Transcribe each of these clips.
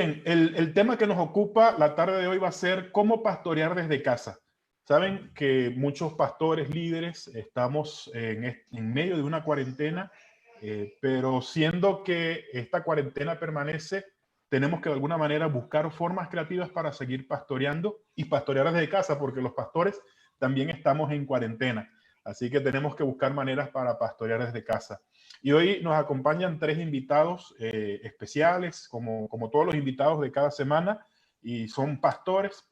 Bien, el tema que nos ocupa la tarde de hoy va a ser cómo pastorear desde casa. Saben que muchos pastores, líderes, estamos en medio de una cuarentena, pero siendo que esta cuarentena permanece, tenemos que de alguna manera buscar formas creativas para seguir pastoreando y pastorear desde casa, porque los pastores también estamos en cuarentena. Así que tenemos que buscar maneras para pastorear desde casa. Y hoy nos acompañan tres invitados especiales, como todos los invitados de cada semana, y son pastores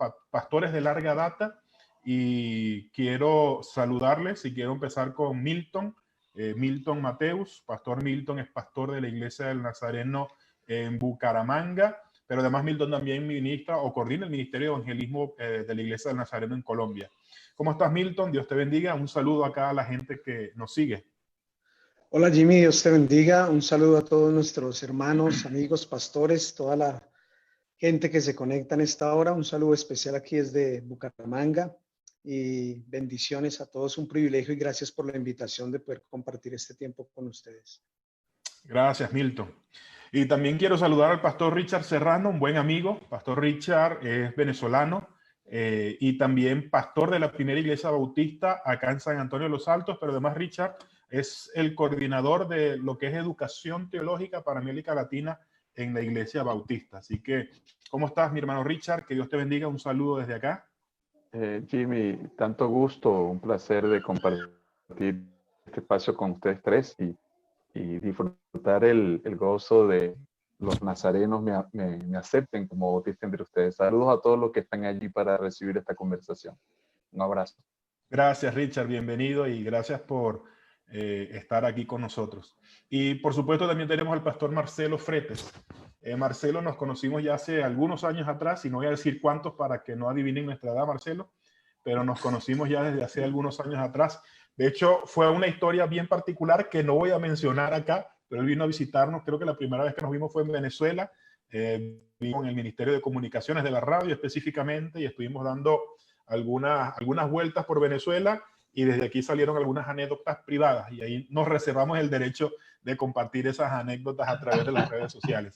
de larga data. Y quiero saludarles y quiero empezar con Milton, Milton Mateus. Pastor Milton es pastor de la Iglesia del Nazareno en Bucaramanga, pero además Milton también ministra o coordina el Ministerio de Evangelismo de la Iglesia del Nazareno en Colombia. ¿Cómo estás, Milton? Dios te bendiga. Un saludo acá a la gente que nos sigue. Hola Jimmy, Dios te bendiga. Un saludo a todos nuestros hermanos, amigos, pastores, toda la gente que se conecta en esta hora. Un saludo especial aquí desde Bucaramanga y bendiciones a todos. Un privilegio y gracias por la invitación de poder compartir este tiempo con ustedes. Gracias, Milton. Y también quiero saludar al pastor Richard Serrano, un buen amigo. Pastor Richard es venezolano y también pastor de la primera iglesia bautista acá en San Antonio de los Altos, pero además Richard es el coordinador de lo que es educación teológica para América Latina en la iglesia bautista. Así que, ¿cómo estás, mi hermano Richard? Que Dios te bendiga. Un saludo desde acá. Jimmy, tanto gusto, un placer de compartir este espacio con ustedes tres y disfrutar el gozo de los nazarenos me acepten como bautista entre ustedes. Saludos a todos los que están allí para recibir esta conversación. Un abrazo. Gracias, Richard. Bienvenido y gracias por estar aquí con nosotros. Y por supuesto también tenemos al pastor Marcelo Fretes. Marcelo, nos conocimos ya hace algunos años atrás, y no voy a decir cuántos para que no adivinen nuestra edad, Marcelo, pero nos conocimos ya desde hace algunos años atrás. De hecho, fue una historia bien particular que no voy a mencionar acá, pero él vino a visitarnos. Creo que la primera vez que nos vimos fue en Venezuela, en el Ministerio de Comunicaciones de la radio específicamente, y estuvimos dando algunas vueltas por Venezuela, y desde aquí salieron algunas anécdotas privadas, y ahí nos reservamos el derecho de compartir esas anécdotas a través de las redes sociales.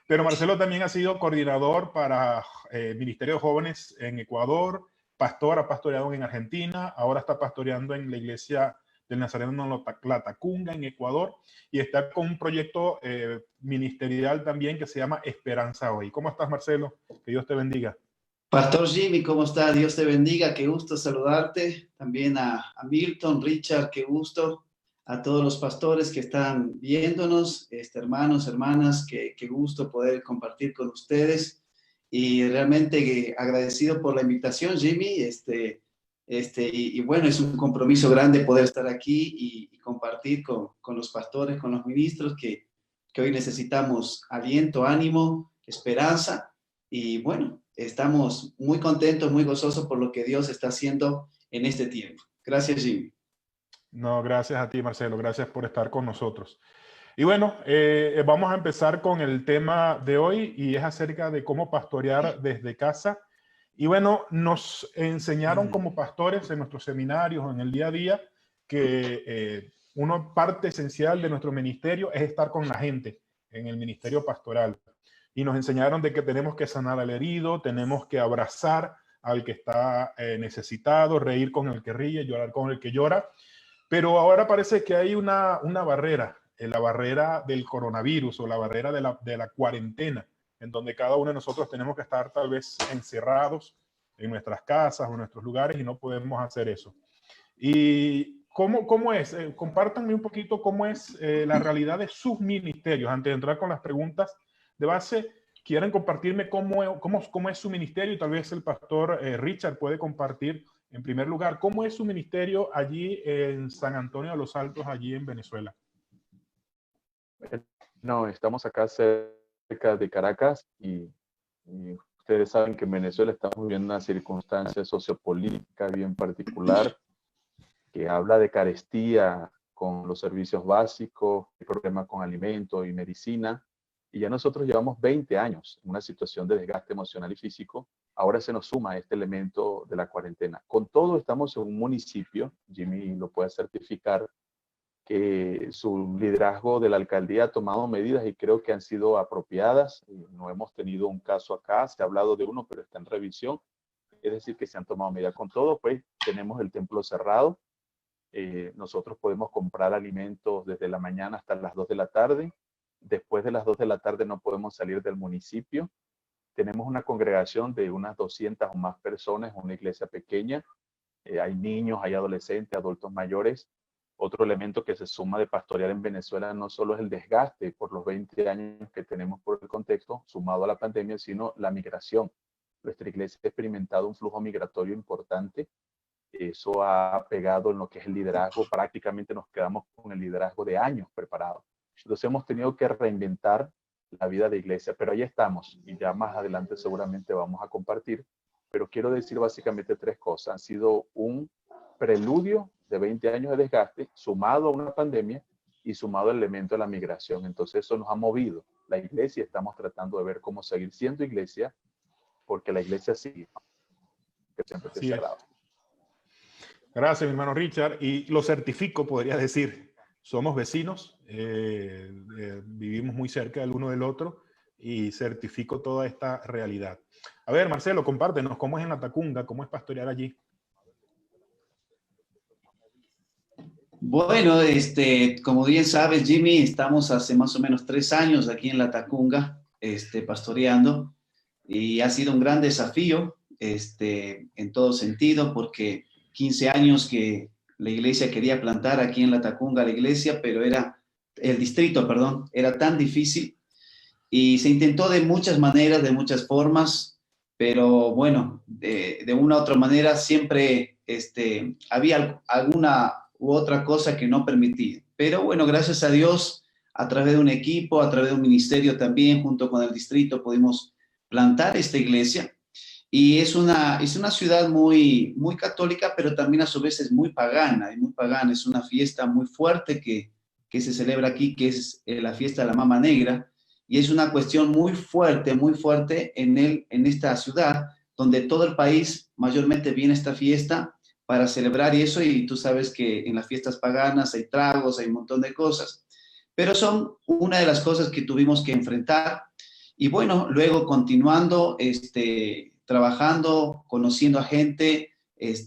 Pero Marcelo también ha sido coordinador para Ministerio de Jóvenes en Ecuador, ha pastoreado en Argentina, ahora está pastoreando en la iglesia del Nazareno Latacunga en Ecuador, y está con un proyecto ministerial también que se llama Esperanza Hoy. ¿Cómo estás, Marcelo? Que Dios te bendiga. Pastor Jimmy, ¿cómo estás? Dios te bendiga, qué gusto saludarte. También a Milton, Richard, qué gusto. A todos los pastores que están viéndonos, hermanos, hermanas, qué gusto poder compartir con ustedes. Y realmente agradecido por la invitación, Jimmy. Y bueno, es un compromiso grande poder estar aquí y compartir con los pastores, con los ministros, que hoy necesitamos aliento, ánimo, esperanza. Y bueno, estamos muy contentos, muy gozosos por lo que Dios está haciendo en este tiempo. Gracias, Jimmy. No, gracias a ti, Marcelo. Gracias por estar con nosotros. Y bueno, vamos a empezar con el tema de hoy, y es acerca de cómo pastorear desde casa. Y bueno, nos enseñaron como pastores en nuestros seminarios, en el día a día, que una parte esencial de nuestro ministerio es estar con la gente en el ministerio pastoral. Y nos enseñaron de que tenemos que sanar al herido, tenemos que abrazar al que está necesitado, reír con el que ríe, llorar con el que llora. Pero ahora parece que hay una barrera, la barrera del coronavirus o la barrera de la cuarentena, en donde cada uno de nosotros tenemos que estar tal vez encerrados en nuestras casas o en nuestros lugares, y no podemos hacer eso. ¿Y cómo es? Compártanme un poquito cómo es la realidad de sus ministerios. Antes de entrar con las preguntas de base, quieren compartirme cómo es su ministerio, y tal vez el pastor Richard puede compartir en primer lugar cómo es su ministerio allí en San Antonio de los Altos, allí en Venezuela. No, estamos acá cerca de Caracas y ustedes saben que en Venezuela estamos viviendo una circunstancia sociopolítica bien particular que habla de carestía con los servicios básicos, problemas con alimentos y medicina. Y ya nosotros llevamos 20 años en una situación de desgaste emocional y físico. Ahora se nos suma este elemento de la cuarentena. Con todo, estamos en un municipio, Jimmy lo puede certificar, que su liderazgo de la alcaldía ha tomado medidas y creo que han sido apropiadas. No hemos tenido un caso acá, se ha hablado de uno, pero está en revisión. Es decir, que se han tomado medidas. Con todo, pues tenemos el templo cerrado. Nosotros podemos comprar alimentos desde la mañana hasta las 2 de la tarde. Después de las 2 de la tarde no podemos salir del municipio. Tenemos una congregación de unas 200 o más personas, una iglesia pequeña. Hay niños, hay adolescentes, adultos mayores. Otro elemento que se suma de pastorear en Venezuela no solo es el desgaste por los 20 años que tenemos por el contexto, sumado a la pandemia, sino la migración. Nuestra iglesia ha experimentado un flujo migratorio importante. Eso ha pegado en lo que es el liderazgo. Prácticamente nos quedamos con el liderazgo de años preparados. Entonces hemos tenido que reinventar la vida de iglesia, pero ahí estamos y ya más adelante seguramente vamos a compartir. Pero quiero decir básicamente 3 cosas. Han sido un preludio de 20 años de desgaste, sumado a una pandemia y sumado al elemento de la migración. Entonces eso nos ha movido. La iglesia, estamos tratando de ver cómo seguir siendo iglesia, porque la iglesia sigue, que siempre esté cerrado. Gracias, mi hermano Richard. Y lo certifico, podría decir. Somos vecinos, vivimos muy cerca del uno del otro y certifico toda esta realidad. A ver, Marcelo, compártenos cómo es en la Tacunga, cómo es pastorear allí. Bueno, como bien sabes, Jimmy, estamos hace más o menos 3 años aquí en la Tacunga, pastoreando, y ha sido un gran desafío, en todo sentido, porque 15 años que la iglesia quería plantar aquí en la Tacunga la iglesia, pero el distrito, perdón, era tan difícil y se intentó de muchas maneras, de muchas formas, pero bueno, de una u otra manera siempre había alguna u otra cosa que no permitía. Pero bueno, gracias a Dios, a través de un equipo, a través de un ministerio también, junto con el distrito, pudimos plantar esta iglesia. Y es una ciudad muy, muy católica, pero también a su vez es muy pagana, y muy pagana. Es una fiesta muy fuerte que se celebra aquí, que es la fiesta de la Mama Negra, y es una cuestión muy fuerte en esta ciudad, donde todo el país mayormente viene a esta fiesta para celebrar eso, y tú sabes que en las fiestas paganas hay tragos, hay un montón de cosas, pero son una de las cosas que tuvimos que enfrentar. Y bueno, luego continuando, trabajando, conociendo a gente,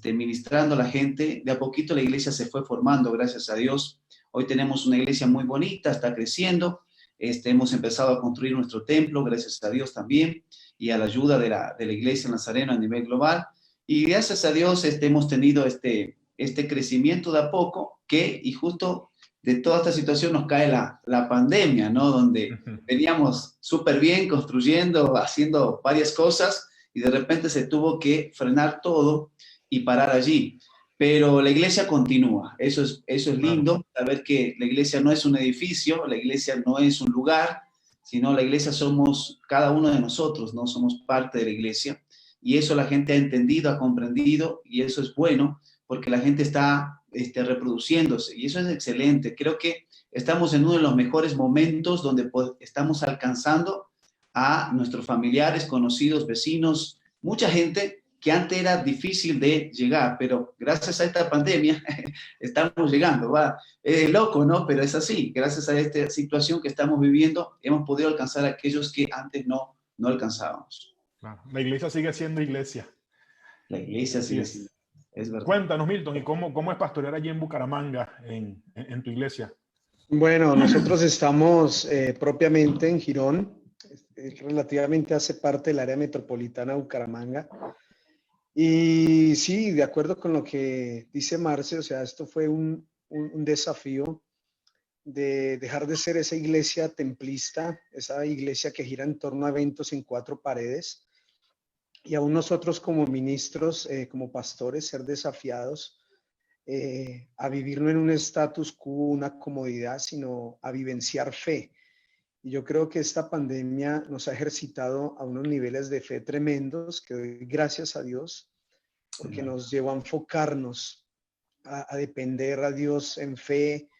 ministrando a la gente, de a poquito la iglesia se fue formando, gracias a Dios. Hoy tenemos una iglesia muy bonita, está creciendo, hemos empezado a construir nuestro templo, gracias a Dios también, y a la ayuda de la iglesia Nazareno a nivel global. Y gracias a Dios hemos tenido este crecimiento de a poco, y justo de toda esta situación nos cae la pandemia, ¿no? Donde veníamos súper bien construyendo, haciendo varias cosas, y de repente se tuvo que frenar todo y parar allí. Pero la iglesia continúa. Eso es lindo, saber que la iglesia no es un edificio, la iglesia no es un lugar, sino la iglesia somos cada uno de nosotros, ¿no? Somos parte de la iglesia. Y eso la gente ha entendido, ha comprendido, y eso es bueno, porque la gente está reproduciéndose, y eso es excelente. Creo que estamos en uno de los mejores momentos donde estamos alcanzando a nuestros familiares, conocidos, vecinos, mucha gente que antes era difícil de llegar, pero gracias a esta pandemia estamos llegando. Es loco, ¿no? Pero es así. Gracias a esta situación que estamos viviendo, hemos podido alcanzar a aquellos que antes no alcanzábamos. Claro. La iglesia sigue siendo iglesia. La iglesia sigue siendo. Es verdad. Cuéntanos, Milton, ¿y cómo es pastorear allí en Bucaramanga, en tu iglesia? Bueno, nosotros estamos propiamente en Girón, relativamente hace parte del área metropolitana de Bucaramanga. Y sí, de acuerdo con lo que dice Marce, o sea, esto fue un desafío de dejar de ser esa iglesia templista, esa iglesia que gira en torno a eventos en 4 paredes, y aún nosotros como ministros, como pastores, ser desafiados a vivir no en un status quo, una comodidad, sino a vivenciar fe. Y yo creo que esta pandemia nos ha ejercitado a unos niveles de fe tremendos, que doy gracias a Dios, porque nos llevó a enfocarnos, a depender a Dios en fe,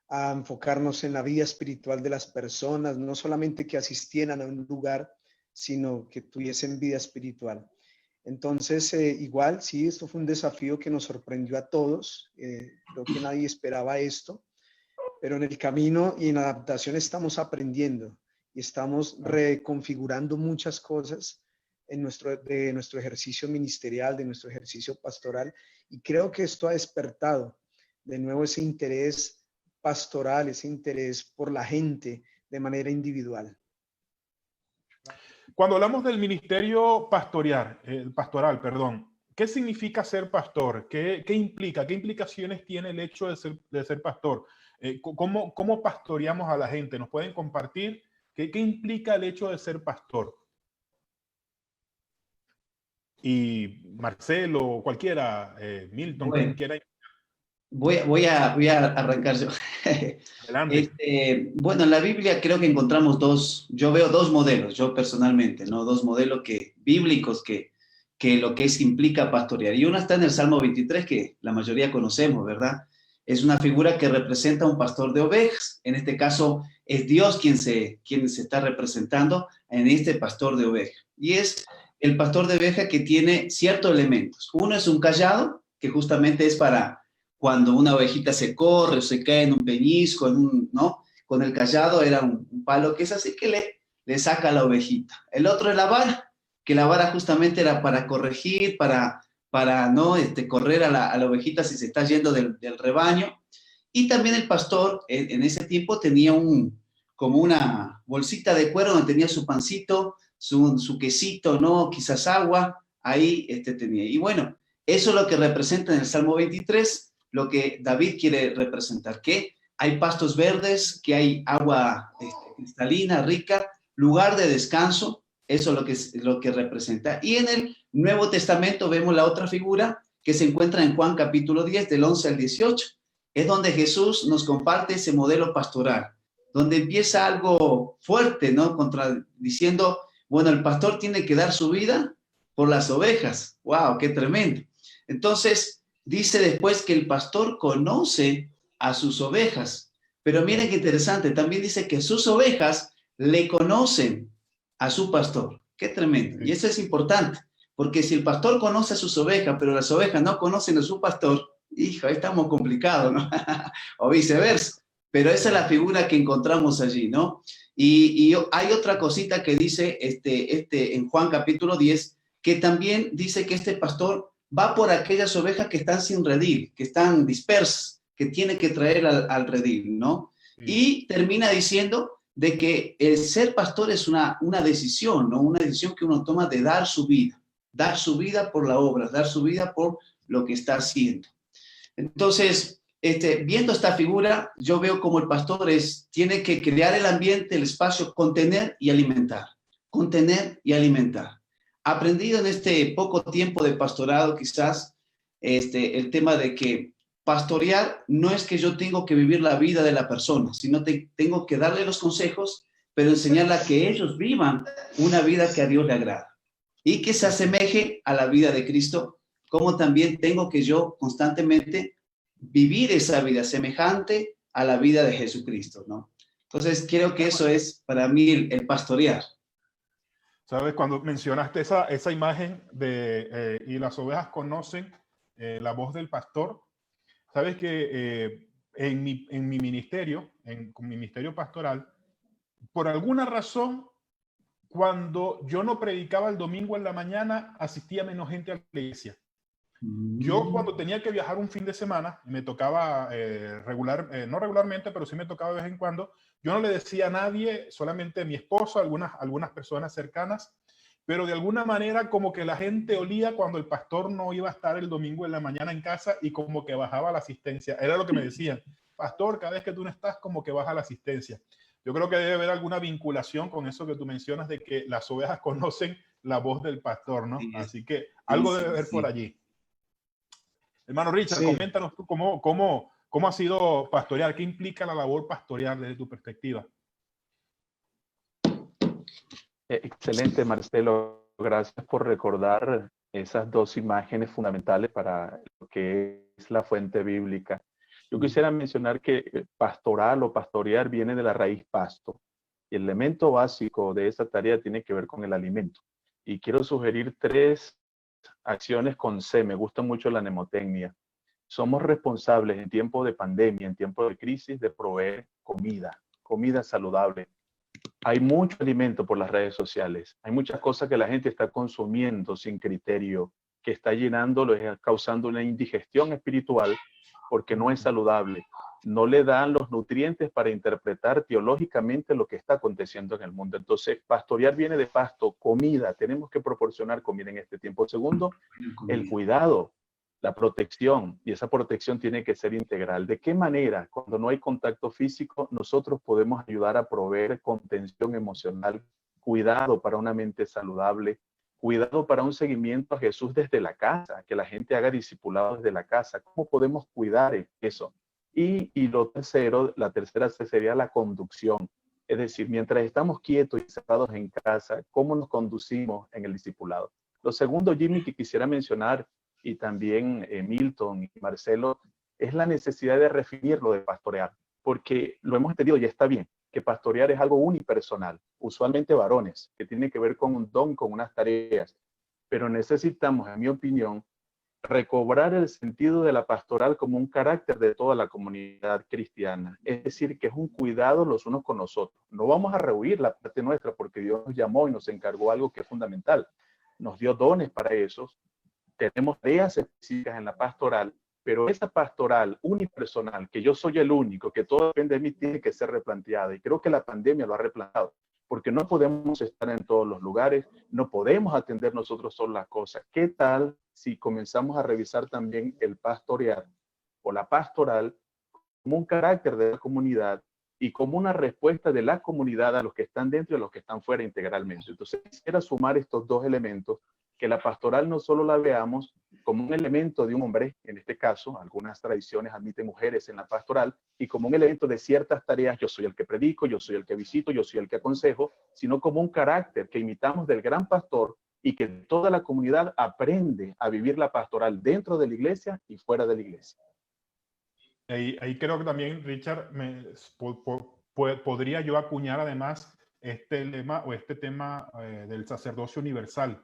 a enfocarnos en la vida espiritual de las personas, no solamente que asistieran a un lugar, sino que tuviesen vida espiritual. Entonces, igual, sí, esto fue un desafío que nos sorprendió a todos. Creo que nadie esperaba esto. pero en el camino y en la adaptación estamos aprendiendo y estamos reconfigurando muchas cosas de nuestro ejercicio ministerial, de nuestro ejercicio pastoral, y creo que esto ha despertado de nuevo ese interés pastoral, ese interés por la gente de manera individual. Cuando hablamos del ministerio pastoral, perdón, ¿qué significa ser pastor? ¿Qué implica? ¿Qué implicaciones tiene el hecho de ser pastor? ¿Cómo pastoreamos a la gente? ¿Nos pueden compartir qué implica el hecho de ser pastor? Y Marcelo, cualquiera, Milton, Bueno, quien quiera. voy a arrancar yo. Adelante. Bueno, en la Biblia creo que encontramos yo veo dos modelos, yo personalmente, ¿no? Dos modelos bíblicos que lo que implica pastorear. Y uno está en el Salmo 23, que la mayoría conocemos, ¿verdad? Es una figura que representa a un pastor de ovejas. En este caso, es Dios quien se está representando en este pastor de ovejas. Y es el pastor de oveja que tiene ciertos elementos. Uno es un cayado, que justamente es para cuando una ovejita se corre o se cae en un peñisco, ¿no? Con el cayado era un palo que es así que le saca la ovejita. El otro es la vara, que la vara justamente era para corregir, para no correr a la ovejita si se está yendo del rebaño. Y también el pastor en ese tiempo tenía como una bolsita de cuero donde tenía su pancito, su quesito, ¿no? Quizás agua, ahí tenía. Y bueno, eso es lo que representa en el Salmo 23, lo que David quiere representar, que hay pastos verdes, que hay agua cristalina, rica, lugar de descanso, eso es lo que representa. Y en el Nuevo Testamento vemos la otra figura que se encuentra en Juan capítulo 10, del 11 al 18. Es donde Jesús nos comparte ese modelo pastoral, donde empieza algo fuerte, ¿no? Diciendo, bueno, el pastor tiene que dar su vida por las ovejas. ¡Wow! ¡Qué tremendo! Entonces, dice después que el pastor conoce a sus ovejas. Pero miren qué interesante, también dice que sus ovejas le conocen a su pastor. ¡Qué tremendo! Y eso es importante, porque si el pastor conoce a sus ovejas, pero las ovejas no conocen a su pastor, hijo, ahí estamos complicados, ¿no? O viceversa. Pero esa es la figura que encontramos allí, ¿no? Y hay otra cosita que dice en Juan capítulo 10, que también dice que este pastor va por aquellas ovejas que están sin redil, que están dispersas, que tiene que traer al redil, ¿no? Sí. Y termina diciendo de que el ser pastor es una decisión, ¿no? Una decisión que uno toma de dar su vida por la obra, dar su vida por lo que está haciendo. Entonces, viendo esta figura, yo veo como el pastor tiene que crear el ambiente, el espacio, contener y alimentar. Contener y alimentar. Aprendido en este poco tiempo de pastorado, quizás, el tema de que pastorear no es que yo tengo que vivir la vida de la persona, sino tengo que darle los consejos, pero enseñarle a que ellos vivan una vida que a Dios le agrada y que se asemeje a la vida de Cristo, como también tengo que yo constantemente vivir esa vida semejante a la vida de Jesucristo, ¿no? Entonces, creo que eso es para mí el pastorear. ¿Sabes? Cuando mencionaste esa imagen y las ovejas conocen la voz del pastor, sabes que en mi ministerio, con mi ministerio pastoral, por alguna razón, cuando yo no predicaba el domingo en la mañana, asistía menos gente a la iglesia. Yo cuando tenía que viajar un fin de semana, me tocaba no regularmente, pero sí me tocaba de vez en cuando, yo no le decía a nadie, solamente a mi esposa, algunas personas cercanas, pero de alguna manera como que la gente olía cuando el pastor no iba a estar el domingo en la mañana en casa y como que bajaba la asistencia. Era lo que me decían, pastor, cada vez que tú no estás como que baja la asistencia. Yo creo que debe haber alguna vinculación con eso que tú mencionas de que las ovejas conocen la voz del pastor, ¿no? Sí, así que algo debe haber por allí. Hermano Richard, sí. Coméntanos tú cómo ha sido pastorear, qué implica la labor pastoreal desde tu perspectiva. Excelente, Marcelo. Gracias por recordar esas dos imágenes fundamentales para lo que es la fuente bíblica. Yo quisiera mencionar que pastoral o pastorear viene de la raíz pasto. Y el elemento básico de esa tarea tiene que ver con el alimento. Y quiero sugerir 3 acciones con C. Me gusta mucho la mnemotecnia. somos responsables en tiempos de pandemia, en tiempos de crisis, de proveer comida saludable. Hay mucho alimento por las redes sociales, hay muchas cosas que la gente está consumiendo sin criterio, que está llenándolo, causando una indigestión espiritual porque no es saludable. No le dan los nutrientes para interpretar teológicamente lo que está aconteciendo en el mundo. Entonces, pastorear viene de pasto, comida. Tenemos que proporcionar comida en este tiempo. Segundo, el cuidado, la protección, y esa protección tiene que ser integral. ¿De qué manera, cuando no hay contacto físico, nosotros podemos ayudar a proveer contención emocional, cuidado para una mente saludable, cuidado para un seguimiento a Jesús desde la casa, que la gente haga discipulado desde la casa? ¿Cómo podemos cuidar eso? Y lo tercero, la tercera sería la conducción. Es decir, mientras estamos quietos y cerrados en casa, ¿cómo nos conducimos en el discipulado? Lo segundo, Jimmy, que quisiera mencionar, y también Milton y Marcelo, es la necesidad de redefinir lo de pastorear, porque lo hemos entendido y está bien, que pastorear es algo unipersonal, usualmente varones, que tiene que ver con un don, con unas tareas, pero necesitamos, en mi opinión, recobrar el sentido de la pastoral como un carácter de toda la comunidad cristiana. Es decir, que es un cuidado los unos con los otros. No vamos a rehuir la parte nuestra porque Dios nos llamó y nos encargó algo que es fundamental. Nos dio dones para eso. Tenemos tareas específicas en la pastoral, pero esa pastoral unipersonal, que yo soy el único, que todo depende de mí, tiene que ser replanteada. Y creo que la pandemia lo ha replanteado, porque no podemos estar en todos los lugares, no podemos atender nosotros solos las cosas. ¿Qué tal si comenzamos a revisar también el pastorear o la pastoral como un carácter de la comunidad y como una respuesta de la comunidad a los que están dentro y a los que están fuera integralmente? Entonces, quisiera sumar estos dos elementos, que la pastoral no solo la veamos como un elemento de un hombre, en este caso, algunas tradiciones admiten mujeres en la pastoral, y como un elemento de ciertas tareas, yo soy el que predico, yo soy el que visito, yo soy el que aconsejo, sino como un carácter que imitamos del gran pastor y que toda la comunidad aprende a vivir la pastoral dentro de la iglesia y fuera de la iglesia. Ahí creo que también, Richard, podría yo acuñar además este lema o este tema del sacerdocio universal.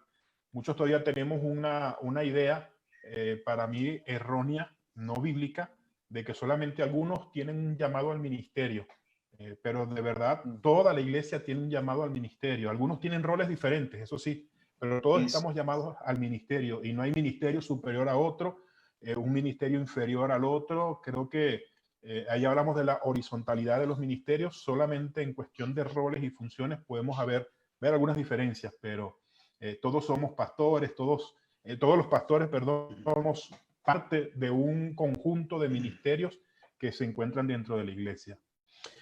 Muchos todavía tenemos una idea, para mí errónea, no bíblica, de que solamente algunos tienen un llamado al ministerio, pero de verdad toda la iglesia tiene un llamado al ministerio. Algunos tienen roles diferentes, eso sí, pero todos estamos llamados al ministerio y no hay ministerio superior a otro, un ministerio inferior al otro. Creo que ahí hablamos de la horizontalidad de los ministerios. Solamente en cuestión de roles y funciones podemos ver algunas diferencias, pero todos somos pastores, todos los pastores, perdón, somos parte de un conjunto de ministerios que se encuentran dentro de la iglesia.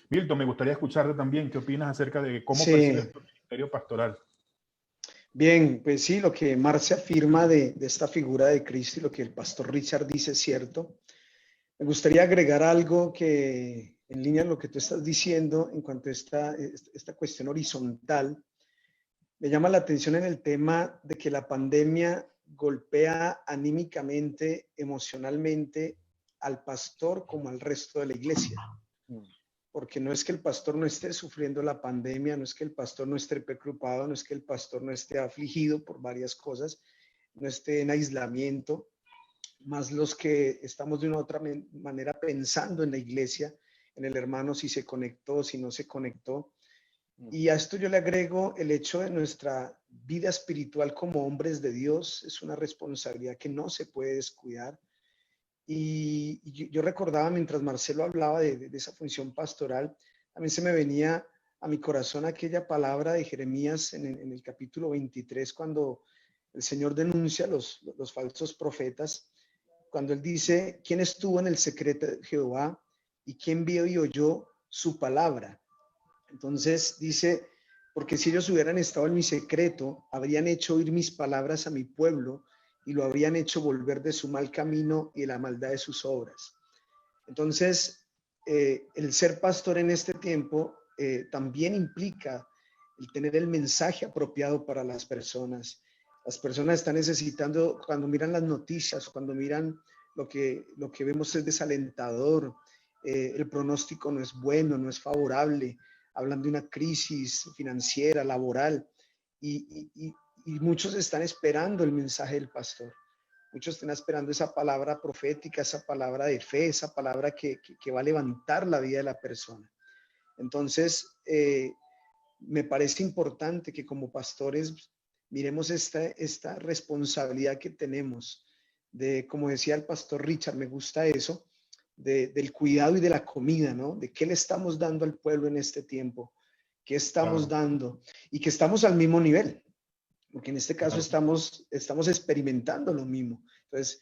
Milton, me gustaría escucharte también. ¿Qué opinas acerca de cómo percibes tu ministerio pastoral? Bien, pues sí, lo que Marce afirma de esta figura de Cristo y lo que el pastor Richard dice es cierto. Me gustaría agregar algo que en línea con lo que tú estás diciendo en cuanto a esta cuestión horizontal. Me llama la atención en el tema de que la pandemia golpea anímicamente, emocionalmente al pastor como al resto de la iglesia. Porque no es que el pastor no esté sufriendo la pandemia, no es que el pastor no esté preocupado, no es que el pastor no esté afligido por varias cosas, no esté en aislamiento, más los que estamos de una u otra manera pensando en la iglesia, en el hermano, si se conectó, si no se conectó. Y a esto yo le agrego el hecho de nuestra vida espiritual como hombres de Dios. Es una responsabilidad que no se puede descuidar. Y yo recordaba mientras Marcelo hablaba de esa función pastoral, también se me venía a mi corazón aquella palabra de Jeremías en el capítulo 23, cuando el Señor denuncia los falsos profetas, cuando él dice: ¿quién estuvo en el secreto de Jehová y quién vio y oyó su palabra? Entonces dice: porque si ellos hubieran estado en mi secreto, habrían hecho oír mis palabras a mi pueblo y lo habrían hecho volver de su mal camino y de la maldad de sus obras. Entonces, el ser pastor en este tiempo también implica el tener el mensaje apropiado para las personas. Las personas están necesitando, cuando miran las noticias, cuando miran lo que vemos es desalentador, el pronóstico no es bueno, no es favorable, hablan de una crisis financiera, laboral, y muchos están esperando el mensaje del pastor. Muchos están esperando esa palabra profética, esa palabra de fe, esa palabra que va a levantar la vida de la persona. Entonces, me parece importante que como pastores miremos esta responsabilidad que tenemos de, como decía el pastor Richard, me gusta eso, del cuidado y de la comida, ¿no? De qué le estamos dando al pueblo en este tiempo, qué estamos dando y que estamos al mismo nivel, porque en este caso estamos experimentando lo mismo. Entonces,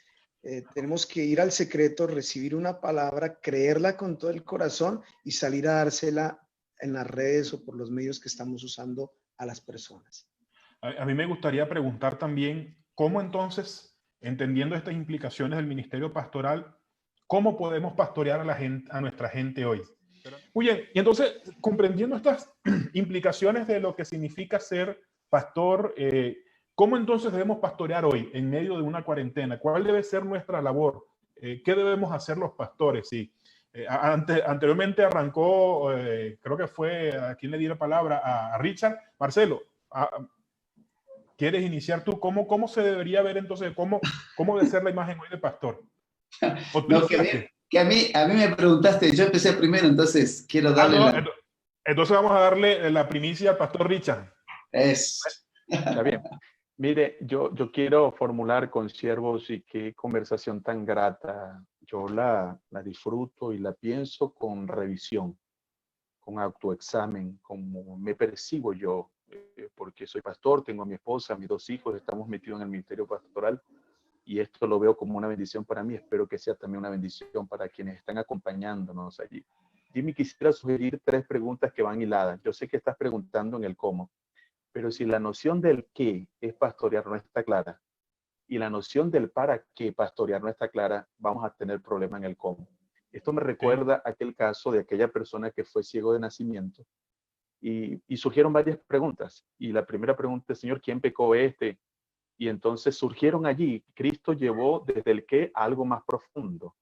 tenemos que ir al secreto, recibir una palabra, creerla con todo el corazón y salir a dársela en las redes o por los medios que estamos usando a las personas. A mí me gustaría preguntar también, ¿cómo entonces, entendiendo estas implicaciones del ministerio pastoral, cómo podemos pastorear a la gente, a nuestra gente hoy? Muy bien, y entonces, comprendiendo estas implicaciones de lo que significa ser pastor, ¿cómo entonces debemos pastorear hoy en medio de una cuarentena? ¿Cuál debe ser nuestra labor? ¿Qué debemos hacer los pastores? Sí. Anteriormente arrancó, creo que fue a quien le di la palabra, a Richard. Marcelo, ¿quieres iniciar tú? ¿Cómo se debería ver entonces? ¿Cómo debe ser la imagen hoy de pastor? No, que a mí me preguntaste, yo empecé primero, entonces quiero darle Entonces vamos a darle la primicia al pastor Richard. Está bien. Mire, yo quiero formular con siervos y qué conversación tan grata. Yo la disfruto y la pienso con revisión, con autoexamen, como me percibo yo, porque soy pastor, tengo a mi esposa, a mis 2 hijos, estamos metidos en el ministerio pastoral y esto lo veo como una bendición para mí. Espero que sea también una bendición para quienes están acompañándonos allí. Jimmy, quisiera sugerir 3 preguntas que van hiladas. Yo sé que estás preguntando en el cómo, pero si la noción del qué es pastorear no está clara y la noción del para qué pastorear no está clara, vamos a tener problema en el cómo. Esto me recuerda aquel caso de aquella persona que fue ciego de nacimiento y surgieron varias preguntas. Y la primera pregunta es, Señor, ¿quién pecó este? Y entonces surgieron allí. Cristo llevó desde el qué a algo más profundo.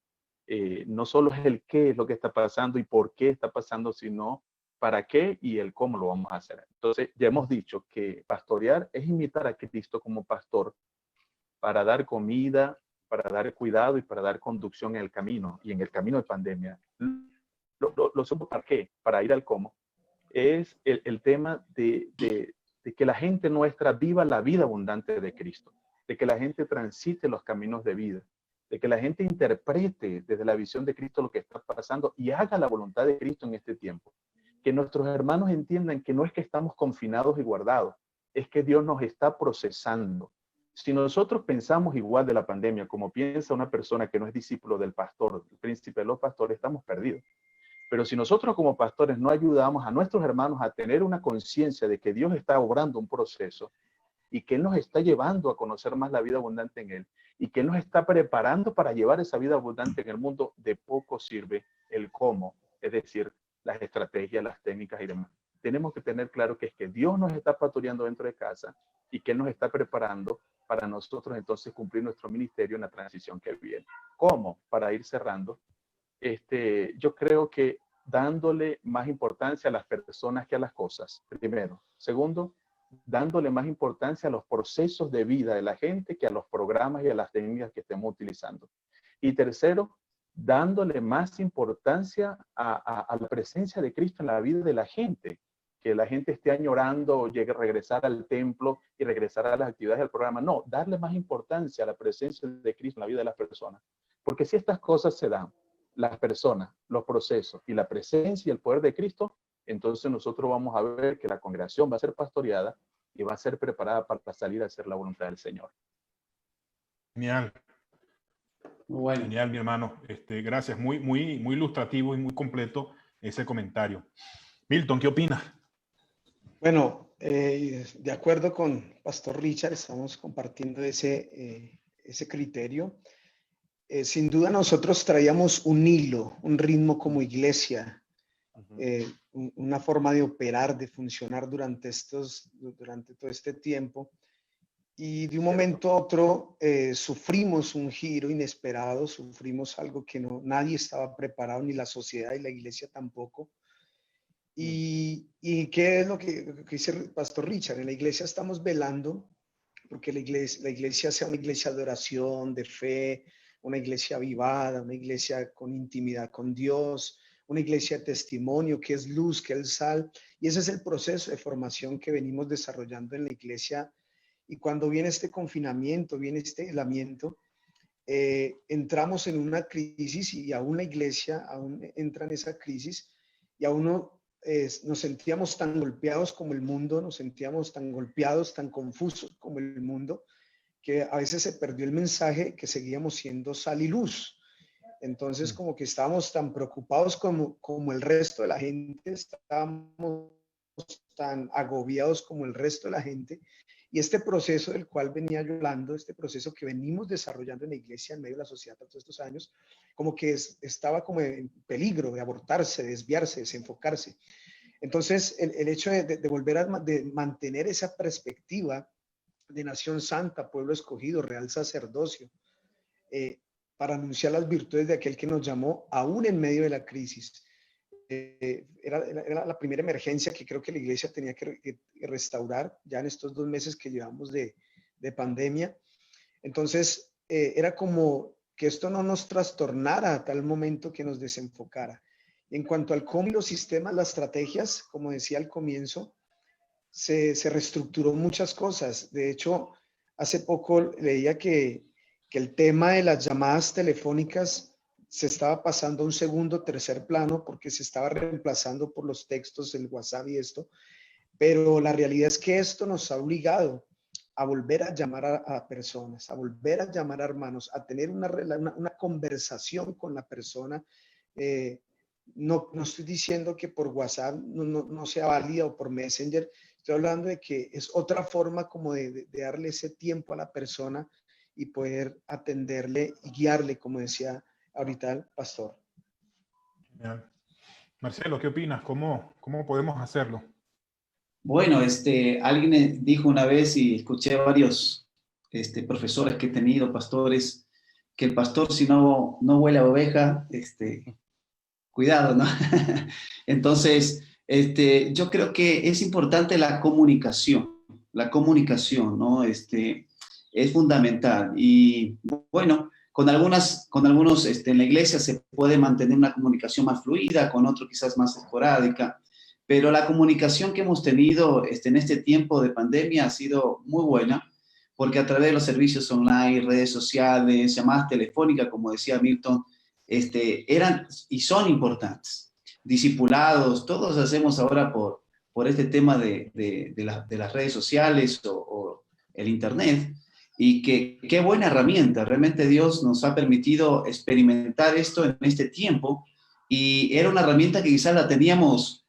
No solo es el qué es lo que está pasando y por qué está pasando, sino para qué y el cómo lo vamos a hacer. Entonces, ya hemos dicho que pastorear es imitar a Cristo como pastor para dar comida, para dar cuidado y para dar conducción en el camino y en el camino de pandemia. Lo somos para qué, para ir al cómo. Es el tema de que la gente nuestra viva la vida abundante de Cristo, de que la gente transite los caminos de vida, de que la gente interprete desde la visión de Cristo lo que está pasando y haga la voluntad de Cristo en este tiempo. Que nuestros hermanos entiendan que no es que estamos confinados y guardados, es que Dios nos está procesando. Si nosotros pensamos igual de la pandemia como piensa una persona que no es discípulo del pastor, el príncipe de los pastores, estamos perdidos. Pero si nosotros como pastores no ayudamos a nuestros hermanos a tener una conciencia de que Dios está obrando un proceso y que Él nos está llevando a conocer más la vida abundante en Él y que Él nos está preparando para llevar esa vida abundante en el mundo, de poco sirve el cómo, es decir, las estrategias, las técnicas y demás. Tenemos que tener claro que es que Dios nos está pastoreando dentro de casa y que Él nos está preparando para nosotros entonces cumplir nuestro ministerio en la transición que viene. ¿Cómo? Para ir cerrando. Yo creo que dándole más importancia a las personas que a las cosas, primero. Segundo, dándole más importancia a los procesos de vida de la gente que a los programas y a las técnicas que estemos utilizando. Y tercero, dándole más importancia a la presencia de Cristo en la vida de la gente, que la gente esté añorando llegue a regresar al templo y regresar a las actividades del programa. No, darle más importancia a la presencia de Cristo en la vida de las personas. Porque si estas cosas se dan, las personas, los procesos y la presencia y el poder de Cristo, entonces nosotros vamos a ver que la congregación va a ser pastoreada y va a ser preparada para salir a hacer la voluntad del Señor. Genial. Bueno. Genial, mi hermano. Gracias. Muy ilustrativo y muy completo ese comentario. Milton, ¿qué opinas? Bueno, de acuerdo con Pastor Richard, estamos compartiendo ese criterio. Sin duda nosotros traíamos un hilo, un ritmo como iglesia, una forma de operar, de funcionar durante todo este tiempo. Y de un momento a otro sufrimos un giro inesperado, sufrimos algo que nadie estaba preparado, ni la sociedad y la iglesia tampoco. ¿Y qué es lo que dice el Pastor Richard? En la iglesia estamos velando porque la iglesia sea una iglesia de oración, de fe, una iglesia avivada, una iglesia con intimidad con Dios, una iglesia de testimonio, que es luz, que es sal. Y ese es el proceso de formación que venimos desarrollando en la iglesia. Y cuando viene este confinamiento, viene este aislamiento, entramos en una crisis y aún la iglesia aún entra en esa crisis y aún nos sentíamos tan golpeados como el mundo, nos sentíamos tan golpeados, tan confusos como el mundo, que a veces se perdió el mensaje que seguíamos siendo sal y luz. Entonces, como que estábamos tan preocupados como el resto de la gente, estábamos tan agobiados como el resto de la gente. Y este proceso del cual venía yo hablando, este proceso que venimos desarrollando en la iglesia, en medio de la sociedad todos estos años, como que estaba como en peligro de abortarse, de desviarse, desenfocarse. Entonces, el hecho de volver de mantener esa perspectiva de nación santa, pueblo escogido, real sacerdocio, para anunciar las virtudes de aquel que nos llamó aún en medio de la crisis. Era la primera emergencia que creo que la iglesia tenía que restaurar ya en estos 2 meses que llevamos de pandemia. Entonces, era como que esto no nos trastornara a tal momento que nos desenfocara. En cuanto al cómo y los sistemas, las estrategias, como decía al comienzo, se reestructuró muchas cosas. De hecho, hace poco leía que el tema de las llamadas telefónicas se estaba pasando a un segundo, tercer plano porque se estaba reemplazando por los textos, el WhatsApp y esto. Pero la realidad es que esto nos ha obligado a volver a llamar a personas, a volver a llamar a hermanos, a tener una conversación con la persona. No estoy diciendo que por WhatsApp no sea válida o por Messenger. Estoy hablando de que es otra forma como de darle ese tiempo a la persona y poder atenderle y guiarle, como decía ahorita el pastor. Genial. Marcelo, ¿qué opinas? ¿Cómo podemos hacerlo? Bueno, alguien dijo una vez y escuché a varios profesores que he tenido, pastores, que el pastor si no huele a oveja, cuidado, ¿no? Entonces, yo creo que es importante la comunicación, ¿no? Es fundamental. Y bueno, con algunos en la iglesia se puede mantener una comunicación más fluida, con otros quizás más esporádica, pero la comunicación que hemos tenido en este tiempo de pandemia ha sido muy buena, porque a través de los servicios online, redes sociales, llamadas telefónicas, como decía Milton, eran y son importantes. Discipulados, todos hacemos ahora por este tema de las redes sociales o el internet, y qué buena herramienta. Realmente Dios nos ha permitido experimentar esto en este tiempo, y era una herramienta que quizás la teníamos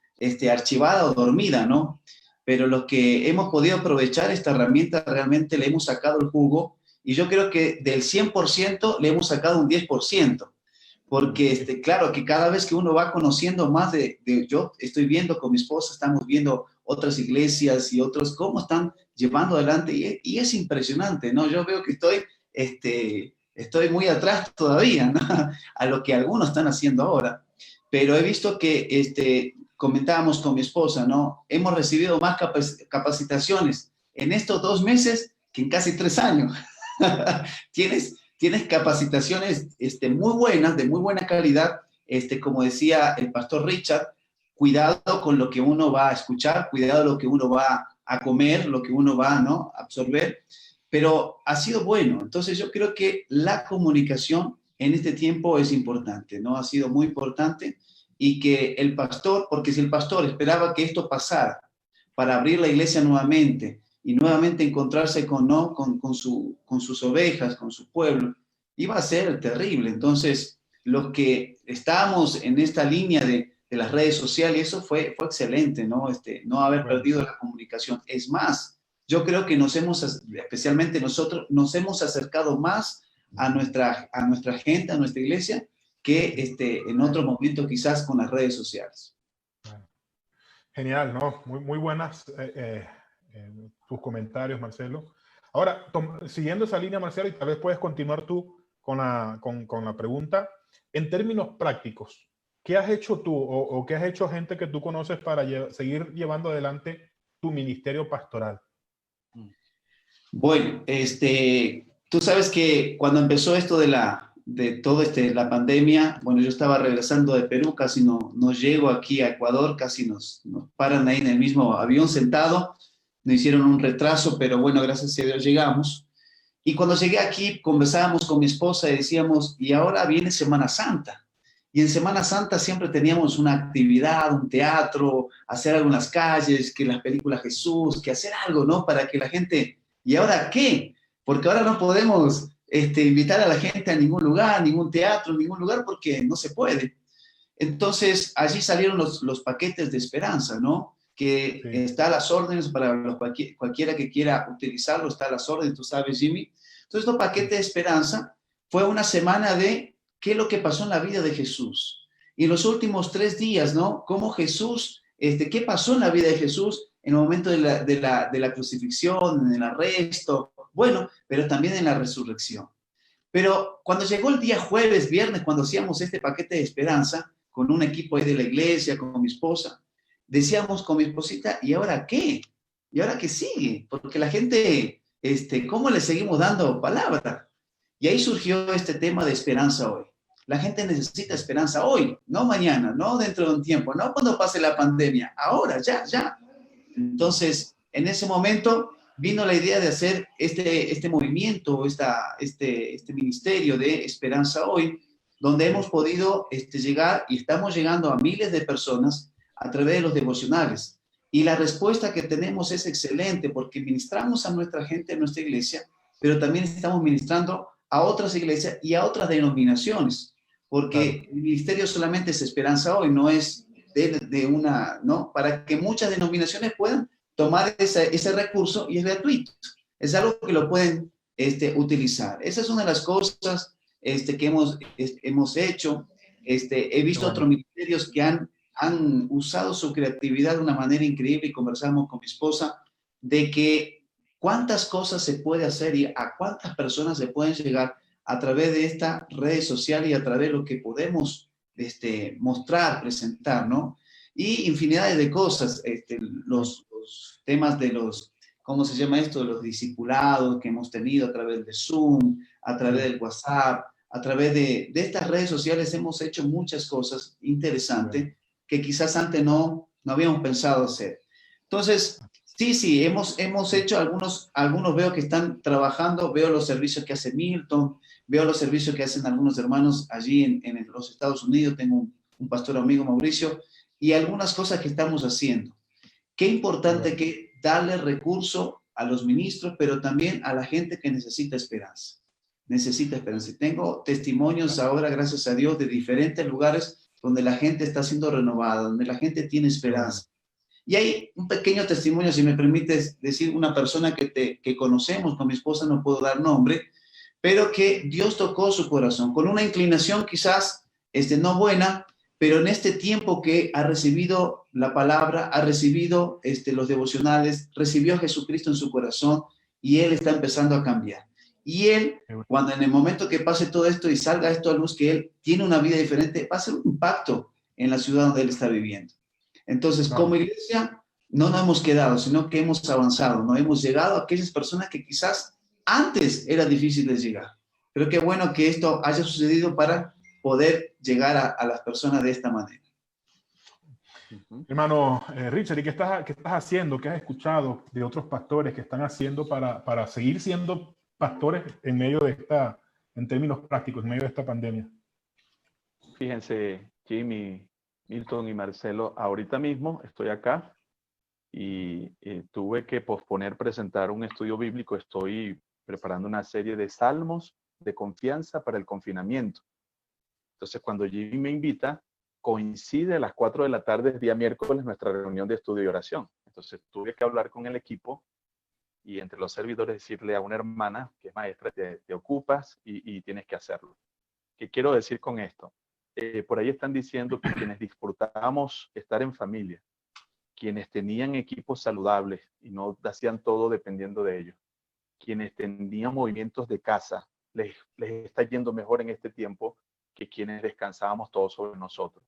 archivada o dormida, ¿no? Pero los que hemos podido aprovechar esta herramienta realmente le hemos sacado el jugo, y yo creo que del 100% le hemos sacado un 10%. Porque, claro, que cada vez que uno va conociendo más yo estoy viendo con mi esposa, estamos viendo otras iglesias y otros cómo están llevando adelante, y es impresionante, ¿no? Yo veo que estoy muy atrás todavía, ¿no? A lo que algunos están haciendo ahora, pero he visto que, comentábamos con mi esposa, ¿no? Hemos recibido más capacitaciones en estos 2 meses que en casi 3 años. Tienes capacitaciones muy buenas, de muy buena calidad, como decía el pastor Richard, cuidado con lo que uno va a escuchar, cuidado lo que uno va a comer, lo que uno va, ¿no?, a absorber, pero ha sido bueno. Entonces yo creo que la comunicación en este tiempo es importante, ¿no? Ha sido muy importante, y que el pastor, porque si el pastor esperaba que esto pasara para abrir la iglesia nuevamente, y nuevamente encontrarse con sus ovejas, con su pueblo, iba a ser terrible. Entonces, los que estábamos en esta línea de las redes sociales, eso fue excelente, ¿no? No haber perdido la comunicación. Es más, yo creo que especialmente nosotros, nos hemos acercado más a nuestra gente, a nuestra iglesia, que en otros momentos quizás con las redes sociales. Genial, ¿no? Muy buenas tus comentarios, Marcelo. Ahora, siguiendo esa línea, Marcelo, y tal vez puedes continuar tú con la pregunta. En términos prácticos, ¿qué has hecho tú o qué has hecho gente que tú conoces para seguir llevando adelante tu ministerio pastoral? Bueno, tú sabes que cuando empezó esto de todo la pandemia, bueno, yo estaba regresando de Perú, casi no llego aquí a Ecuador, casi nos paran ahí en el mismo avión sentado, nos hicieron un retraso, pero bueno, gracias a Dios llegamos. Y cuando llegué aquí, conversábamos con mi esposa y decíamos, y ahora viene Semana Santa. Y en Semana Santa siempre teníamos una actividad, un teatro, hacer algo en las calles, que las películas Jesús, que hacer algo, ¿no? Para que la gente, ¿y ahora qué? Porque ahora no podemos invitar a la gente a ningún lugar, ningún teatro, ningún lugar, porque no se puede. Entonces, allí salieron los paquetes de esperanza, ¿no? Que Sí, está a las órdenes para cualquiera que quiera utilizarlo, está a las órdenes, tú sabes, Jimmy. Entonces, estos paquetes de esperanza fue una semana de qué es lo que pasó en la vida de Jesús. Y en los últimos 3 días, ¿no? Cómo Jesús, qué pasó en la vida de Jesús en el momento de la crucifixión, en el arresto, bueno, pero también en la resurrección. Pero cuando llegó el día jueves, viernes, cuando hacíamos este paquete de esperanza, con un equipo ahí de la iglesia, con mi esposa, decíamos con mi esposita, ¿y ahora qué? ¿Y ahora qué sigue? Porque la gente, ¿cómo le seguimos dando palabra? Y ahí surgió este tema de esperanza hoy. La gente necesita esperanza hoy, no mañana, no dentro de un tiempo, no cuando pase la pandemia, ahora, ya, ya. Entonces, en ese momento vino la idea de hacer este movimiento, este ministerio de Esperanza Hoy, donde hemos podido llegar y estamos llegando a miles de personas a través de los devocionales. Y la respuesta que tenemos es excelente porque ministramos a nuestra gente en nuestra iglesia, pero también estamos ministrando a otras iglesias y a otras denominaciones, claro. porque el ministerio solamente es Esperanza Hoy, no es de una, ¿no? Para que muchas denominaciones puedan tomar ese recurso y es gratuito. Es algo que lo pueden utilizar. Esa es una de las cosas que hemos hecho. He Qué visto bueno. otros ministerios que han usado su creatividad de una manera increíble y conversamos con mi esposa de que cuántas cosas se puede hacer y a cuántas personas se pueden llegar a través de esta red social y a través de lo que podemos mostrar, presentar, ¿no? Y infinidades de cosas, los temas de ¿cómo se llama esto? De los discipulados que hemos tenido a través de Zoom, a través Sí, del WhatsApp, a través de estas redes sociales hemos hecho muchas cosas qué bueno. interesantes que quizás antes no habíamos pensado hacer. Entonces, sí, hemos hecho algunos veo que están trabajando, veo los servicios que hace Milton, veo los servicios que hacen algunos hermanos allí en los Estados Unidos, tengo un pastor amigo, Mauricio, y algunas cosas que estamos haciendo. Qué Qué importante bueno. que darle recurso a los ministros, pero también a la gente que necesita esperanza. Necesita esperanza. Y tengo testimonios ahora, gracias a Dios, de diferentes lugares donde la gente está siendo renovada, donde la gente tiene Qué bueno. esperanza. Y hay un pequeño testimonio, si me permites decir, una persona que conocemos, con mi esposa no puedo dar nombre, pero que Dios tocó su corazón, con una inclinación quizás no buena, pero en este tiempo que ha recibido la palabra, ha recibido los devocionales, recibió a Jesucristo en su corazón y él está empezando a cambiar. Y él, Qué bueno. cuando en el momento que pase todo esto y salga esto a luz, que él tiene una vida diferente, va a ser un impacto en la ciudad donde él está viviendo. Entonces, como Claro. iglesia, no nos hemos quedado, sino que hemos avanzado, no hemos llegado a aquellas personas que quizás antes era difícil de llegar. Pero qué bueno que esto haya sucedido para poder llegar a las personas de esta manera. Ujú. Hermano Richard, ¿y qué estás haciendo? ¿Qué has escuchado de otros pastores que están haciendo para seguir siendo pastores en medio de en términos prácticos, en medio de esta pandemia? Fíjense, Jimmy, Milton y Marcelo, ahorita mismo estoy acá y tuve que posponer presentar un estudio bíblico. Estoy preparando una serie de salmos de confianza para el confinamiento. Entonces, cuando Jimmy me invita, coincide a las 4 de la tarde, día miércoles, nuestra reunión de estudio y oración. Entonces, tuve que hablar con el equipo y entre los servidores decirle a una hermana que es maestra, te ocupas y tienes que hacerlo. ¿Qué quiero decir con esto? Por ahí están diciendo que quienes disfrutábamos estar en familia, quienes tenían equipos saludables y no hacían todo dependiendo de ellos, quienes tenían movimientos de casa, les está yendo mejor en este tiempo que quienes descansábamos todos sobre nosotros.